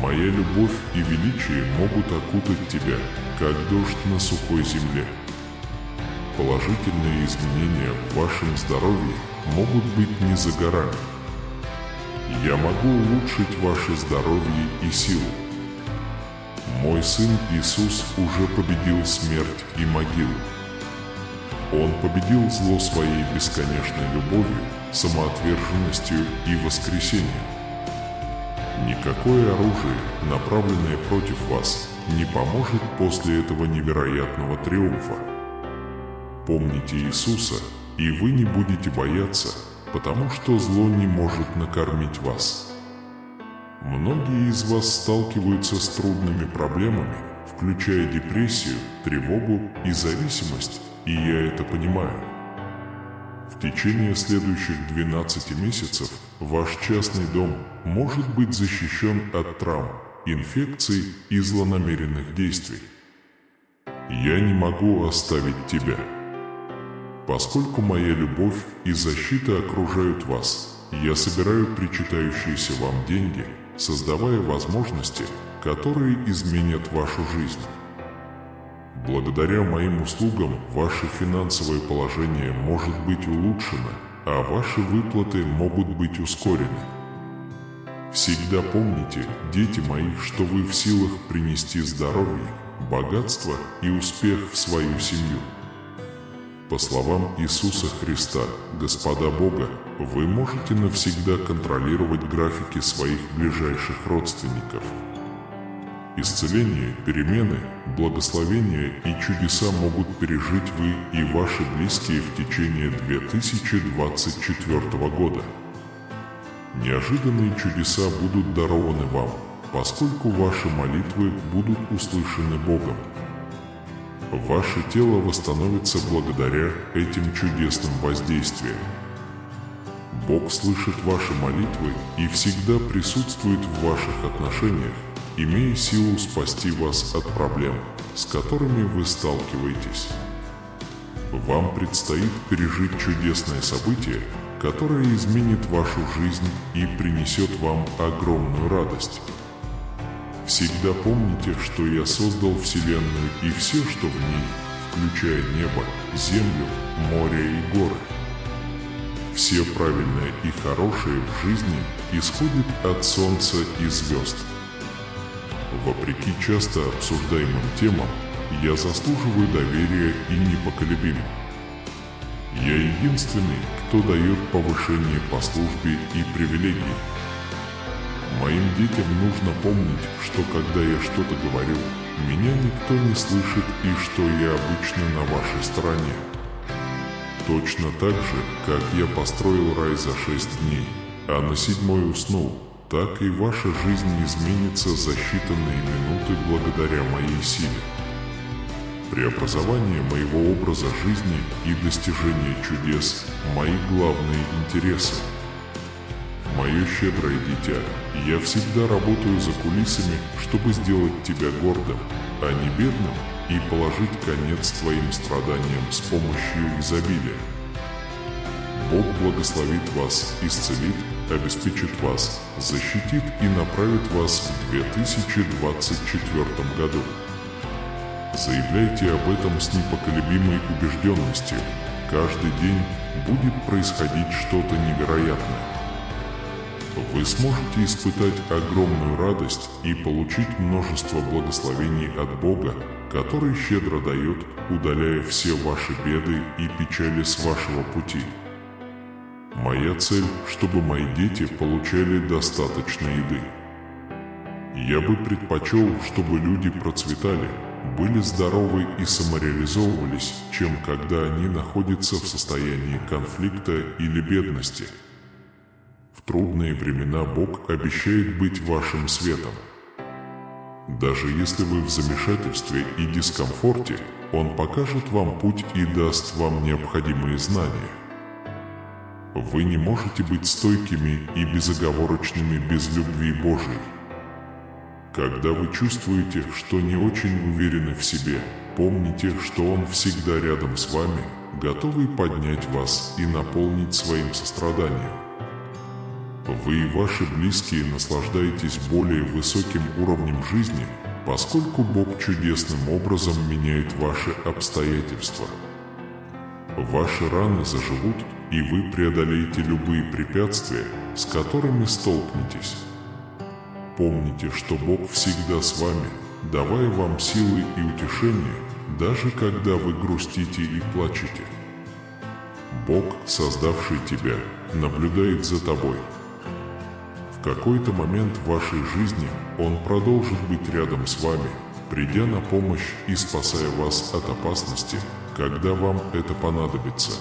Моя любовь и величие могут окутать тебя, как дождь на сухой земле. Положительные изменения в вашем здоровье могут быть не за горами. Я могу улучшить ваше здоровье и силу. Мой Сын Иисус уже победил смерть и могилу. Он победил зло своей бесконечной любовью, самоотверженностью и воскресением. Никакое оружие, направленное против вас, не поможет после этого невероятного триумфа. Помните Иисуса, и вы не будете бояться, потому что зло не может накормить вас. Многие из вас сталкиваются с трудными проблемами, включая депрессию, тревогу и зависимость, и я это понимаю. В течение следующих 12 месяцев ваш частный дом может быть защищен от травм, инфекций и злонамеренных действий. Я не могу оставить тебя. Поскольку моя любовь и защита окружают вас, я собираю причитающиеся вам деньги, создавая возможности, которые изменят вашу жизнь. Благодаря моим услугам ваше финансовое положение может быть улучшено, а ваши выплаты могут быть ускорены. Всегда помните, дети мои, что вы в силах принести здоровье, богатство и успех в свою семью. По словам Иисуса Христа, Господа Бога, вы можете навсегда контролировать графики своих ближайших родственников. Исцеление, перемены, благословения и чудеса могут пережить вы и ваши близкие в течение 2024 года. Неожиданные чудеса будут дарованы вам, поскольку ваши молитвы будут услышаны Богом. Ваше тело восстановится благодаря этим чудесным воздействиям. Бог слышит ваши молитвы и всегда присутствует в ваших отношениях, имея силу спасти вас от проблем, с которыми вы сталкиваетесь. Вам предстоит пережить чудесное событие, которое изменит вашу жизнь и принесет вам огромную радость. Всегда помните, что я создал Вселенную и все, что в ней, включая небо, землю, море и горы. Все правильное и хорошее в жизни исходит от Солнца и звезд. Вопреки часто обсуждаемым темам, я заслуживаю доверия и непоколебим. Я единственный, кто дает повышение по службе и привилегии. Моим детям нужно помнить, что когда я что-то говорю, меня никто не слышит и что я обычно на вашей стороне. Точно так же, как я построил рай за 6 дней, а на 7-й уснул, так и ваша жизнь изменится за считанные минуты благодаря моей силе. Преобразование моего образа жизни и достижение чудес – мои главные интересы. Мое щедрое дитя, я всегда работаю за кулисами, чтобы сделать тебя гордым, а не бедным, и положить конец твоим страданиям с помощью изобилия. Бог благословит вас, исцелит, обеспечит вас, защитит и направит вас в 2024 году. Заявляйте об этом с непоколебимой убежденностью. Каждый день будет происходить что-то невероятное. Вы сможете испытать огромную радость и получить множество благословений от Бога, который щедро дает, удаляя все ваши беды и печали с вашего пути. Моя цель, чтобы мои дети получали достаточно еды. Я бы предпочел, чтобы люди процветали, были здоровы и самореализовывались, чем когда они находятся в состоянии конфликта или бедности. В трудные времена Бог обещает быть вашим светом. Даже если вы в замешательстве и дискомфорте, Он покажет вам путь и даст вам необходимые знания. Вы не можете быть стойкими и безоговорочными без любви Божией. Когда вы чувствуете, что не очень уверены в себе, помните, что Он всегда рядом с вами, готовый поднять вас и наполнить своим состраданием. Вы и ваши близкие наслаждаетесь более высоким уровнем жизни, поскольку Бог чудесным образом меняет ваши обстоятельства. Ваши раны заживут, и вы преодолеете любые препятствия, с которыми столкнетесь. Помните, что Бог всегда с вами, давая вам силы и утешение, даже когда вы грустите и плачете. Бог, создавший тебя, наблюдает за тобой. В какой-то момент в вашей жизни Он продолжит быть рядом с вами, придя на помощь и спасая вас от опасности, когда вам это понадобится.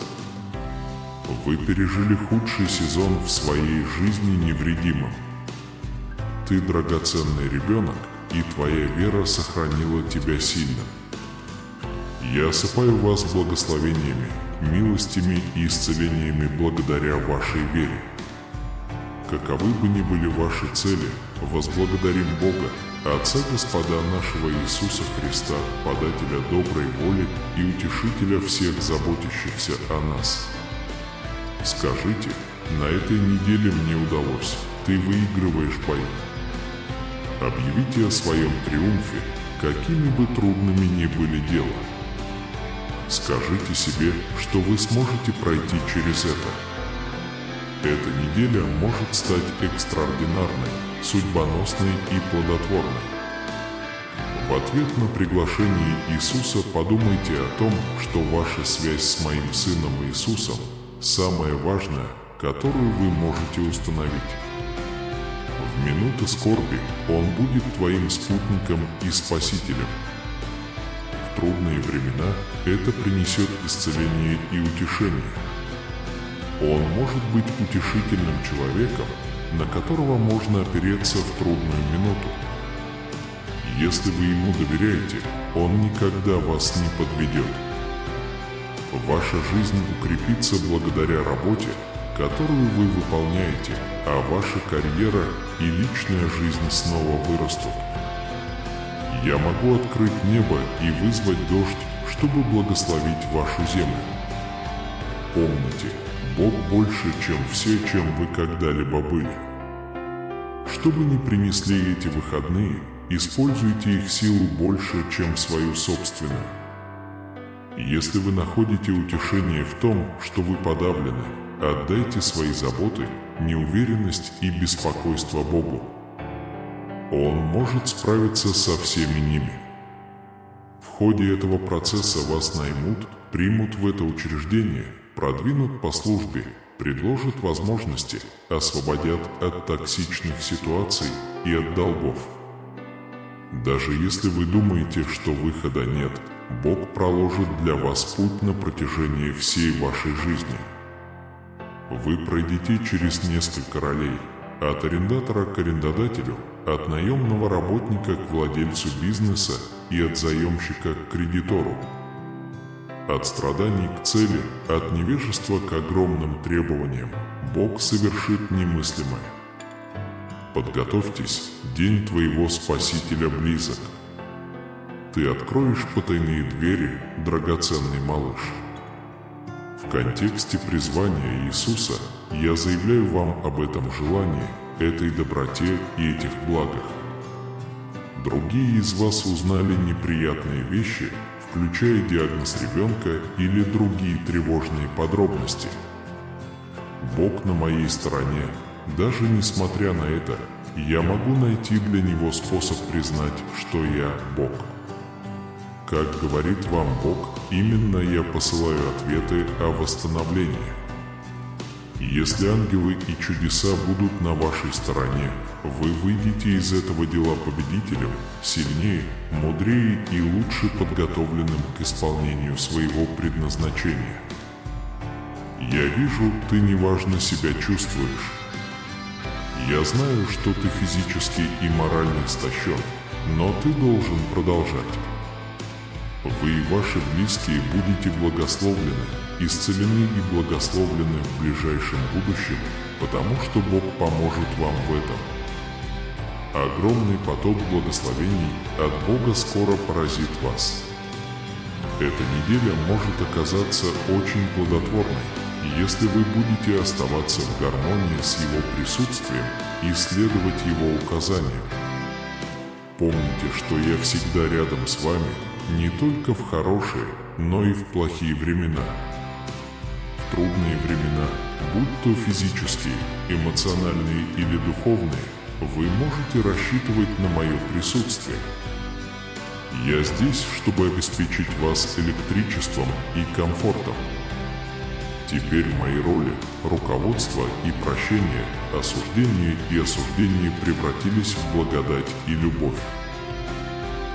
Вы пережили худший сезон в своей жизни невредимым. Ты драгоценный ребенок, и твоя вера сохранила тебя сильным. Я осыпаю вас благословениями, милостями и исцелениями благодаря вашей вере. Каковы бы ни были ваши цели, возблагодарим Бога, Отца Господа нашего Иисуса Христа, подателя доброй воли и утешителя всех заботящихся о нас. Скажите: на этой неделе мне удалось, ты выигрываешь бои. Объявите о своем триумфе, какими бы трудными ни были дела. Скажите себе, что вы сможете пройти через это. Эта неделя может стать экстраординарной, судьбоносной и плодотворной. В ответ на приглашение Иисуса подумайте о том, что ваша связь с моим Сыном Иисусом – самое важное, которую вы можете установить. В минуты скорби Он будет твоим спутником и спасителем. В трудные времена это принесет исцеление и утешение. Он может быть утешительным человеком, на которого можно опереться в трудную минуту. Если вы Ему доверяете, Он никогда вас не подведет. Ваша жизнь укрепится благодаря работе, которую вы выполняете, а ваша карьера и личная жизнь снова вырастут. Я могу открыть небо и вызвать дождь, чтобы благословить вашу землю. Помните, Бог больше, чем все, чем вы когда-либо были. Что бы ни принесли эти выходные, используйте их силу больше, чем свою собственную. Если вы находите утешение в том, что вы подавлены, отдайте свои заботы, неуверенность и беспокойство Богу. Он может справиться со всеми ними. В ходе этого процесса вас наймут, примут в это учреждение, продвинут по службе, предложат возможности, освободят от токсичных ситуаций и от долгов. Даже если вы думаете, что выхода нет, Бог проложит для вас путь на протяжении всей вашей жизни. Вы пройдете через несколько ролей, от арендатора к арендодателю, от наемного работника к владельцу бизнеса и от заемщика к кредитору. От страданий к цели, от невежества к огромным требованиям, Бог совершит немыслимое. Подготовьтесь, день твоего Спасителя близок. Ты откроешь потайные двери, драгоценный малыш. В контексте призвания Иисуса я заявляю вам об этом желании, этой доброте и этих благах. Другие из вас узнали неприятные вещи, включая диагноз ребенка или другие тревожные подробности. Бог на моей стороне. Даже несмотря на это, я могу найти для Него способ признать, что я Бог. Как говорит вам Бог, именно я посылаю ответы о восстановлении. Если ангелы и чудеса будут на вашей стороне, вы выйдете из этого дела победителем, сильнее, мудрее и лучше подготовленным к исполнению своего предназначения. Я вижу, ты неважно себя чувствуешь. Я знаю, что ты физически и морально истощен, но ты должен продолжать. Вы и ваши близкие будете благословлены, исцелены и благословлены в ближайшем будущем, потому что Бог поможет вам в этом. Огромный поток благословений от Бога скоро поразит вас. Эта неделя может оказаться очень плодотворной, если вы будете оставаться в гармонии с Его присутствием и следовать Его указаниям. Помните, что я всегда рядом с вами, не только в хорошие, но и в плохие времена. В трудные времена, будь то физические, эмоциональные или духовные, вы можете рассчитывать на мое присутствие. Я здесь, чтобы обеспечить вас электричеством и комфортом. Теперь мои роли, руководство и прощение, осуждение и осуждение превратились в благодать и любовь.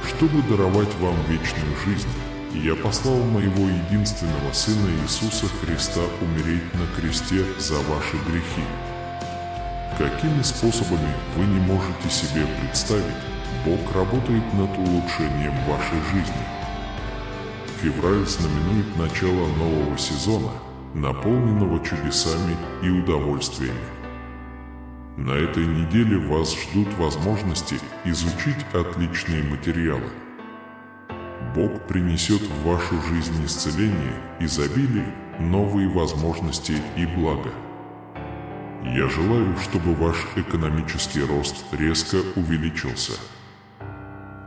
Чтобы даровать вам вечную жизнь, я послал моего единственного Сына Иисуса Христа умереть на кресте за ваши грехи. Какими способами вы не можете себе представить, Бог работает над улучшением вашей жизни. Февраль знаменует начало нового сезона, наполненного чудесами и удовольствиями. На этой неделе вас ждут возможности изучить отличные материалы. Бог принесет в вашу жизнь исцеление, изобилие, новые возможности и благо. Я желаю, чтобы ваш экономический рост резко увеличился.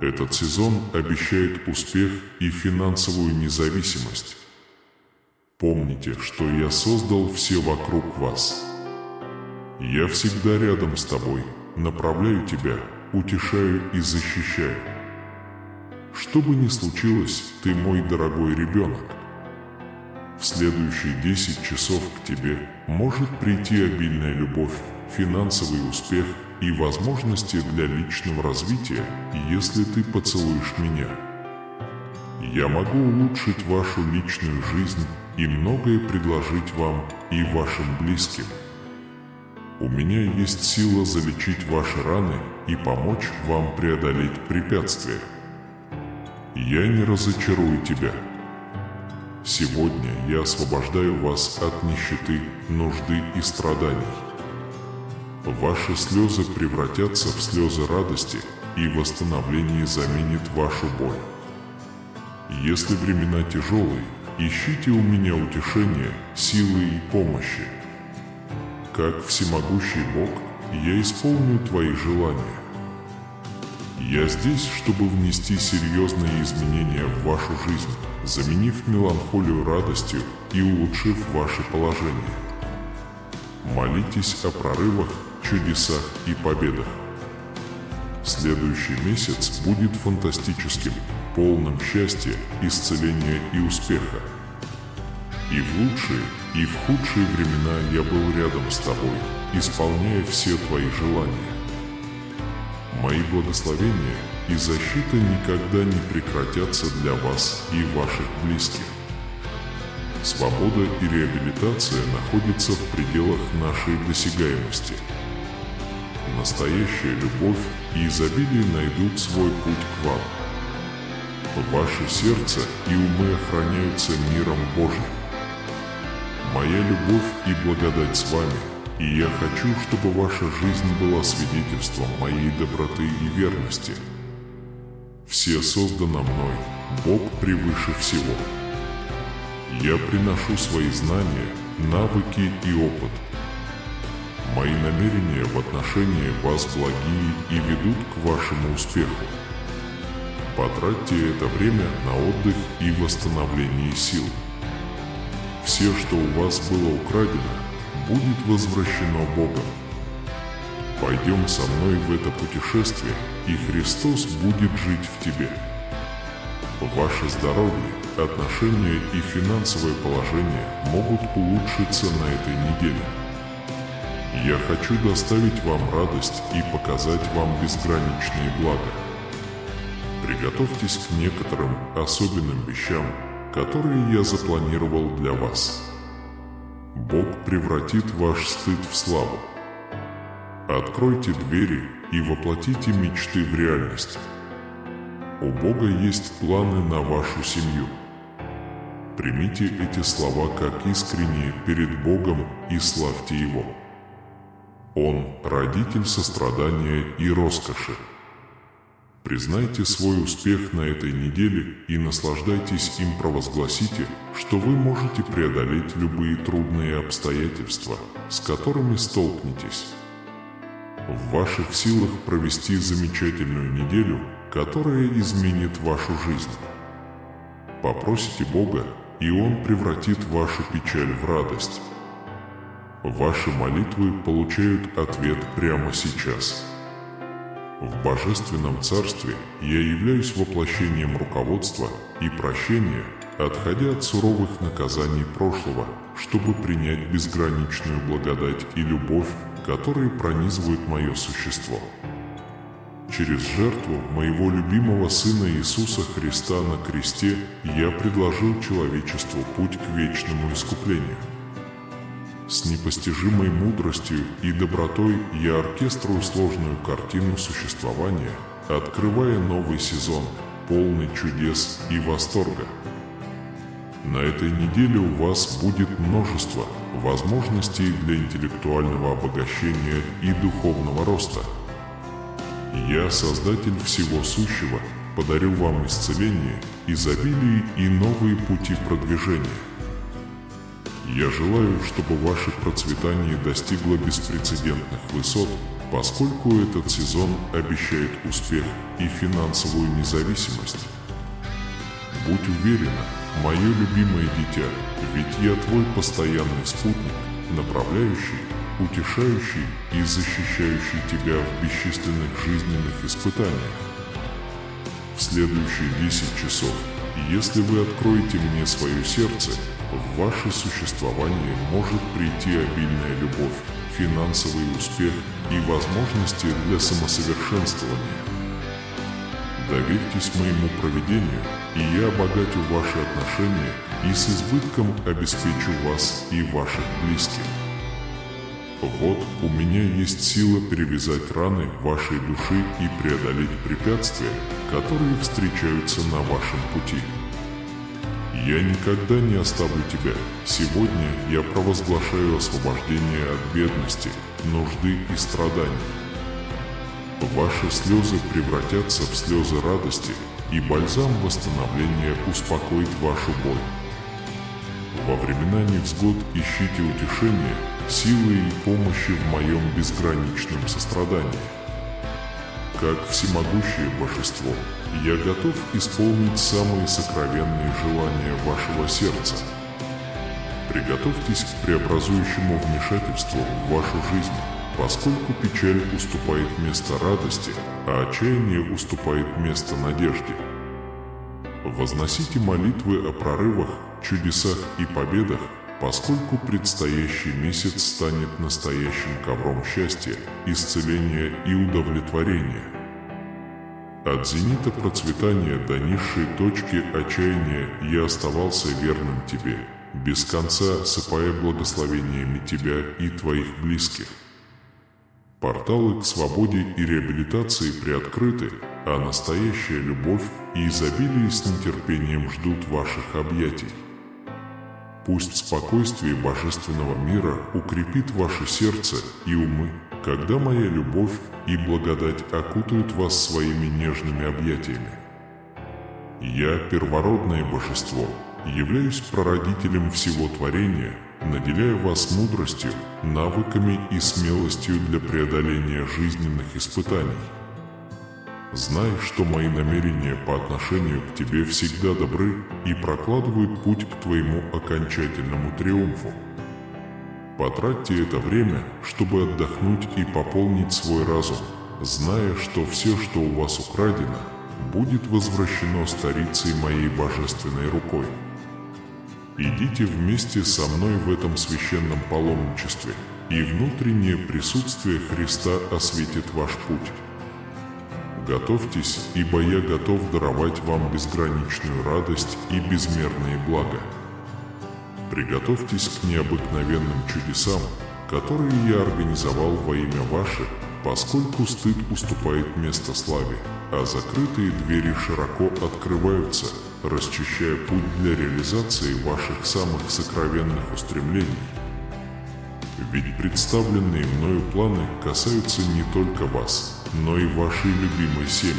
Этот сезон обещает успех и финансовую независимость. Помните, что я создал все вокруг вас. Я всегда рядом с тобой, направляю тебя, утешаю и защищаю. Что бы ни случилось, ты мой дорогой ребенок. В следующие 10 часов к тебе может прийти обильная любовь, финансовый успех и возможности для личного развития, если ты поцелуешь меня. Я могу улучшить вашу личную жизнь и многое предложить вам и вашим близким. У меня есть сила залечить ваши раны и помочь вам преодолеть препятствия. Я не разочарую тебя. Сегодня я освобождаю вас от нищеты, нужды и страданий. Ваши слезы превратятся в слезы радости, и восстановление заменит вашу боль. Если времена тяжелые, ищите у меня утешения, силы и помощи. Как всемогущий Бог, я исполню твои желания. Я здесь, чтобы внести серьезные изменения в вашу жизнь, заменив меланхолию радостью и улучшив ваше положение. Молитесь о прорывах, чудесах и победах. Следующий месяц будет фантастическим, полным счастья, исцеления и успеха. И в лучшие, и в худшие времена я был рядом с тобой, исполняя все твои желания. Мои благословения и защита никогда не прекратятся для вас и ваших близких. Свобода и реабилитация находятся в пределах нашей досягаемости. Настоящая любовь и изобилие найдут свой путь к вам. Ваше сердце и умы охраняются миром Божьим. Моя любовь и благодать с вами, и я хочу, чтобы ваша жизнь была свидетельством моей доброты и верности. Все создано мной, Бог превыше всего. Я приношу свои знания, навыки и опыт. Мои намерения в отношении вас благие и ведут к вашему успеху. Потратьте это время на отдых и восстановление сил. Все, что у вас было украдено, будет возвращено Богом. Пойдем со мной в это путешествие, и Христос будет жить в тебе. Ваше здоровье, отношения и финансовое положение могут улучшиться на этой неделе. Я хочу доставить вам радость и показать вам безграничные блага. Приготовьтесь к некоторым особенным вещам, которые я запланировал для вас. Бог превратит ваш стыд в славу. Откройте двери и воплотите мечты в реальность. У Бога есть планы на вашу семью. Примите эти слова как искренние перед Богом и славьте Его. Он – родитель сострадания и роскоши. Признайте свой успех на этой неделе и наслаждайтесь им, провозгласите, что вы можете преодолеть любые трудные обстоятельства, с которыми столкнетесь. В ваших силах провести замечательную неделю, которая изменит вашу жизнь. Попросите Бога, и Он превратит вашу печаль в радость. Ваши молитвы получают ответ прямо сейчас. В Божественном Царстве я являюсь воплощением руководства и прощения, отходя от суровых наказаний прошлого, чтобы принять безграничную благодать и любовь, которые пронизывают мое существо. Через жертву моего любимого Сына Иисуса Христа на кресте я предложил человечеству путь к вечному искуплению. С непостижимой мудростью и добротой я оркеструю сложную картину существования, открывая новый сезон, полный чудес и восторга. На этой неделе у вас будет множество возможностей для интеллектуального обогащения и духовного роста. Я, Создатель всего сущего, подарю вам исцеление, изобилие и новые пути продвижения. Я желаю, чтобы ваше процветание достигло беспрецедентных высот, поскольку этот сезон обещает успех и финансовую независимость. Будь уверена, мое любимое дитя, ведь я твой постоянный спутник, направляющий, утешающий и защищающий тебя в бесчисленных жизненных испытаниях. В следующие 10 часов, если вы откроете мне свое сердце, в ваше существование может прийти обильная любовь, финансовый успех и возможности для самосовершенствования. Доверьтесь моему провидению, и я обогатю ваши отношения и с избытком обеспечу вас и ваших близких. Вот у меня есть сила перевязать раны вашей души и преодолеть препятствия, которые встречаются на вашем пути. Я никогда не оставлю тебя. Сегодня я провозглашаю освобождение от бедности, нужды и страданий. Ваши слезы превратятся в слезы радости, и бальзам восстановления успокоит вашу боль. Во времена невзгод ищите утешения, силы и помощи в моем безграничном сострадании. Как всемогущее божество, я готов исполнить самые сокровенные желания вашего сердца. Приготовьтесь к преобразующему вмешательству в вашу жизнь, поскольку печаль уступает место радости, а отчаяние уступает место надежде. Возносите молитвы о прорывах, чудесах и победах, поскольку предстоящий месяц станет настоящим ковром счастья, исцеления и удовлетворения. От зенита процветания до низшей точки отчаяния я оставался верным тебе, без конца осыпая благословениями тебя и твоих близких. Порталы к свободе и реабилитации приоткрыты, а настоящая любовь и изобилие с нетерпением ждут ваших объятий. Пусть спокойствие божественного мира укрепит ваше сердце и умы, когда моя любовь и благодать окутают вас своими нежными объятиями. Я, первородное божество, являюсь прародителем всего творения, наделяя вас мудростью, навыками и смелостью для преодоления жизненных испытаний. Знай, что мои намерения по отношению к тебе всегда добры и прокладывают путь к твоему окончательному триумфу. Потратьте это время, чтобы отдохнуть и пополнить свой разум, зная, что все, что у вас украдено, будет возвращено старицей моей божественной рукой. Идите вместе со мной в этом священном паломничестве, и внутреннее присутствие Христа осветит ваш путь. Готовьтесь, ибо я готов даровать вам безграничную радость и безмерные блага. Приготовьтесь к необыкновенным чудесам, которые я организовал во имя ваше, поскольку стыд уступает место славе, а закрытые двери широко открываются, расчищая путь для реализации ваших самых сокровенных устремлений. Ведь представленные мною планы касаются не только вас, но и вашей любимой семьи.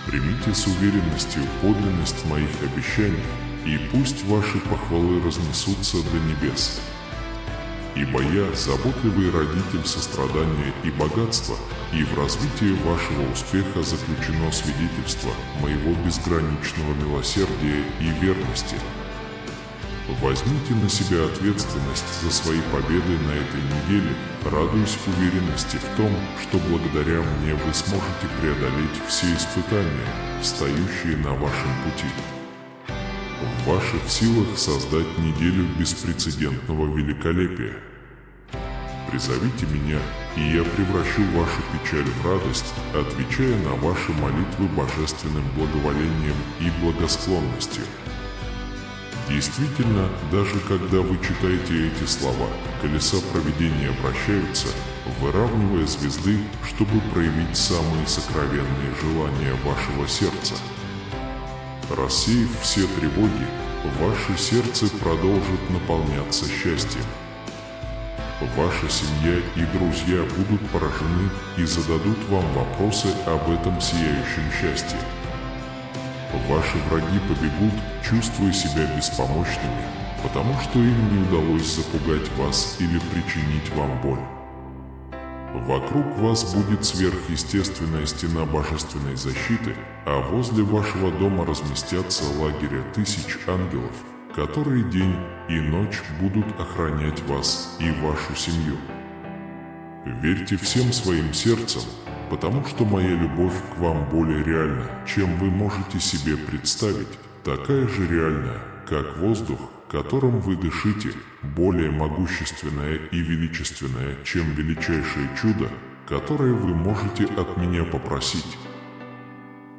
Примите с уверенностью подлинность моих обещаний, и пусть ваши похвалы разнесутся до небес. Ибо я заботливый родитель сострадания и богатства, и в развитии вашего успеха заключено свидетельство моего безграничного милосердия и верности. Возьмите на себя ответственность за свои победы на этой неделе, радуясь уверенности в том, что благодаря мне вы сможете преодолеть все испытания, встающие на вашем пути. В ваших силах создать неделю беспрецедентного великолепия. Призовите меня, и я превращу вашу печаль в радость, отвечая на ваши молитвы божественным благоволением и благосклонностью. Действительно, даже когда вы читаете эти слова, колеса провидения вращаются, выравнивая звезды, чтобы проявить самые сокровенные желания вашего сердца. Рассеяв все тревоги, ваше сердце продолжит наполняться счастьем. Ваша семья и друзья будут поражены и зададут вам вопросы об этом сияющем счастье. Ваши враги побегут, чувствуя себя беспомощными, потому что им не удалось запугать вас или причинить вам боль. Вокруг вас будет сверхъестественная стена божественной защиты, а возле вашего дома разместятся лагеря тысяч ангелов, которые день и ночь будут охранять вас и вашу семью. Верьте всем своим сердцем, потому что моя любовь к вам более реальна, чем вы можете себе представить, такая же реальная, как воздух, которым вы дышите, более могущественное и величественное, чем величайшее чудо, которое вы можете от меня попросить.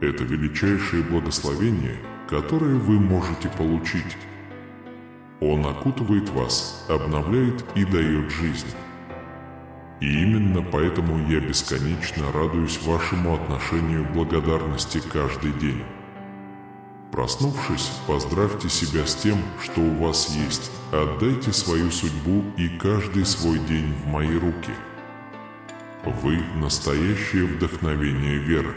Это величайшее благословение, которое вы можете получить. Он окутывает вас, обновляет и дает жизнь. И именно поэтому я бесконечно радуюсь вашему отношению благодарности каждый день. Проснувшись, поздравьте себя с тем, что у вас есть, отдайте свою судьбу и каждый свой день в мои руки. Вы – настоящее вдохновение веры.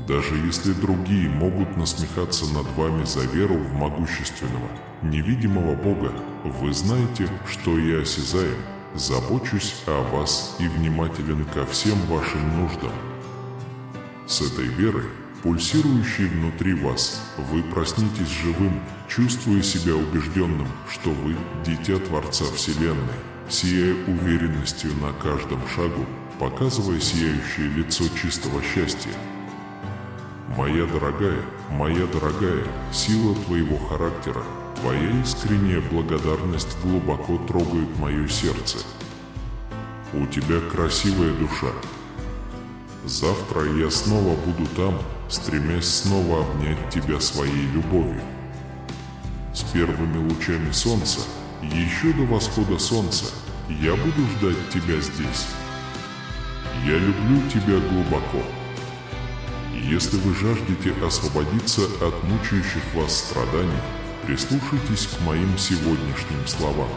Даже если другие могут насмехаться над вами за веру в могущественного, невидимого Бога, вы знаете, что я осязаем, забочусь о вас и внимателен ко всем вашим нуждам. С этой верой, пульсирующей внутри вас, вы проснитесь живым, чувствуя себя убежденным, что вы – дитя Творца Вселенной, сияя уверенностью на каждом шагу, показывая сияющее лицо чистого счастья. Моя дорогая, сила твоего характера, твоя искренняя благодарность глубоко трогает мое сердце. У тебя красивая душа. Завтра я снова буду там, стремясь снова обнять тебя своей любовью. С первыми лучами солнца, еще до восхода солнца, я буду ждать тебя здесь. Я люблю тебя глубоко. Если вы жаждете освободиться от мучающих вас страданий, прислушайтесь к моим сегодняшним словам.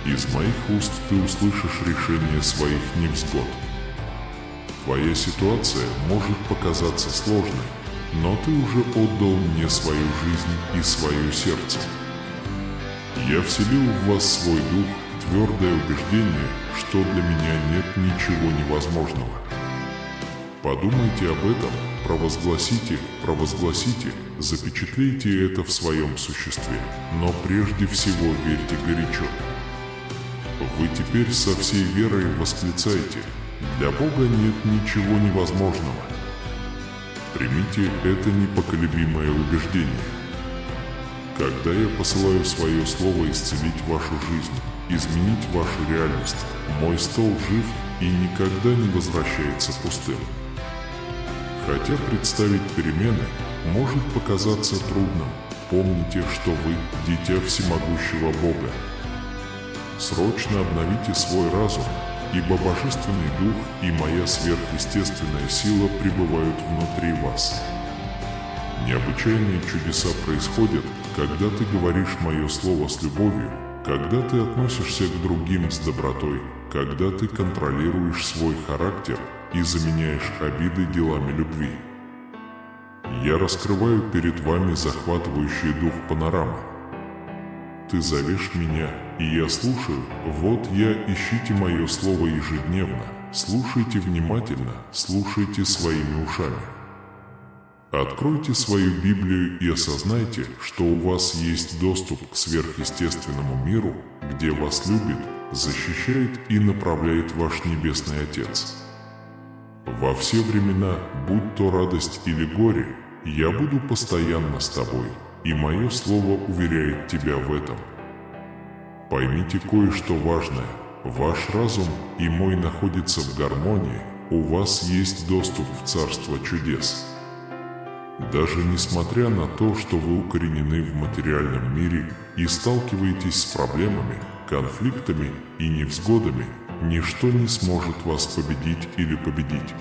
Из моих уст ты услышишь решение своих невзгод. Твоя ситуация может показаться сложной, но ты уже отдал мне свою жизнь и свое сердце. Я вселил в вас свой дух, твердое убеждение, что для меня нет ничего невозможного. Подумайте об этом, провозгласите, запечатлейте это в своем существе, но прежде всего верьте горячо. Вы теперь со всей верой восклицаете: «Для Бога нет ничего невозможного». Примите это непоколебимое убеждение. Когда я посылаю свое слово исцелить вашу жизнь, изменить вашу реальность. Мой стол жив и никогда не возвращается пустым. Хотя представить перемены может показаться трудным, помните, что вы – дитя всемогущего Бога. Срочно обновите свой разум, ибо Божественный Дух и моя сверхъестественная сила пребывают внутри вас. Необычайные чудеса происходят, когда ты говоришь мое слово с любовью, когда ты относишься к другим с добротой, когда ты контролируешь свой характер и заменяешь обиды делами любви. Я раскрываю перед вами захватывающий дух панорамы. Ты зовешь меня, и я слушаю. Вот я, ищите мое слово ежедневно. Слушайте внимательно, слушайте своими ушами. Откройте свою Библию и осознайте, что у вас есть доступ к сверхъестественному миру, где вас любит, защищает и направляет ваш Небесный Отец. Во все времена, будь то радость или горе, я буду постоянно с тобой, и мое слово уверяет тебя в этом. Поймите кое-что важное. Ваш разум и мой находятся в гармонии, у вас есть доступ в Царство чудес. Даже несмотря на то, что вы укоренены в материальном мире и сталкиваетесь с проблемами, конфликтами и невзгодами, ничто не сможет вас победить или победить.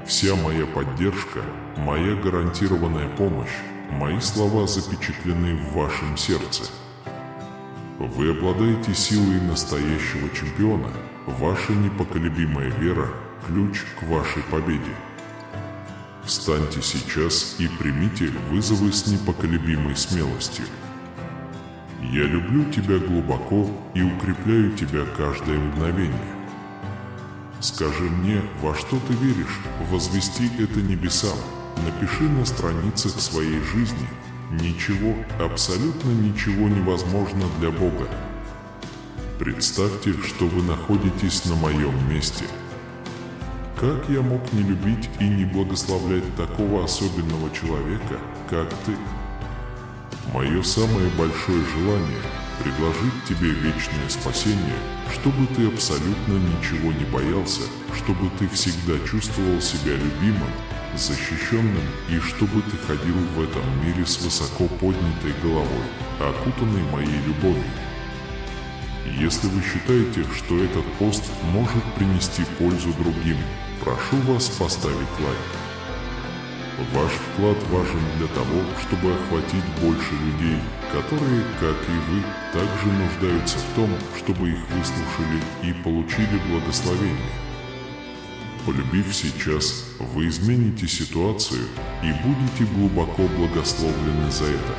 Вся моя поддержка, моя гарантированная помощь, мои слова запечатлены в вашем сердце. Вы обладаете силой настоящего чемпиона, ваша непоколебимая вера – ключ к вашей победе. Встаньте сейчас и примите вызовы с непоколебимой смелостью. Я люблю тебя глубоко и укрепляю тебя каждое мгновение. Скажи мне, во что ты веришь, возвести это небесам, напиши на страницах своей жизни. Ничего, абсолютно ничего невозможно для Бога. Представьте, что вы находитесь на моем месте. Как я мог не любить и не благословлять такого особенного человека, как ты? Мое самое большое желание – предложить тебе вечное спасение, чтобы ты абсолютно ничего не боялся, чтобы ты всегда чувствовал себя любимым, защищенным и чтобы ты ходил в этом мире с высоко поднятой головой, окутанной моей любовью. Если вы считаете, что этот пост может принести пользу другим, прошу вас поставить лайк. Ваш вклад важен для того, чтобы охватить больше людей, которые, как и вы, также нуждаются в том, чтобы их выслушали и получили благословение. Полюбив сейчас, вы измените ситуацию и будете глубоко благословлены за это.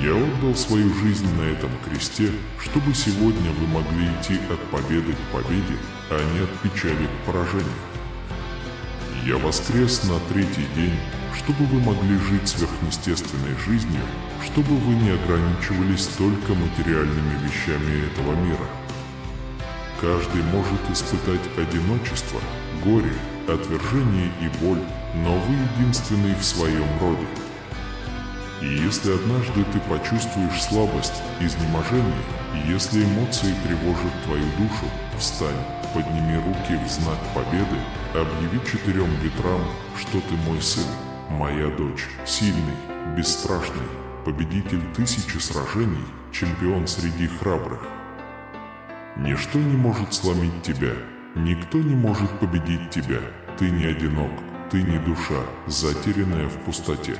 Я отдал свою жизнь на этом кресте, чтобы сегодня вы могли идти от победы к победе, а не от печали к поражению. Я воскрес на третий день, чтобы вы могли жить сверхъестественной жизнью, чтобы вы не ограничивались только материальными вещами этого мира. Каждый может испытать одиночество, горе, отвержение и боль, но вы единственный в своем роде. И если однажды ты почувствуешь слабость, изнеможение, и если эмоции тревожат твою душу, встань, подними руки в знак победы, объяви 4 ветрам, что ты мой сын, моя дочь, сильный, бесстрашный, победитель 1000 сражений, чемпион среди храбрых. Ничто не может сломить тебя, никто не может победить тебя, ты не одинок, ты не душа, затерянная в пустоте.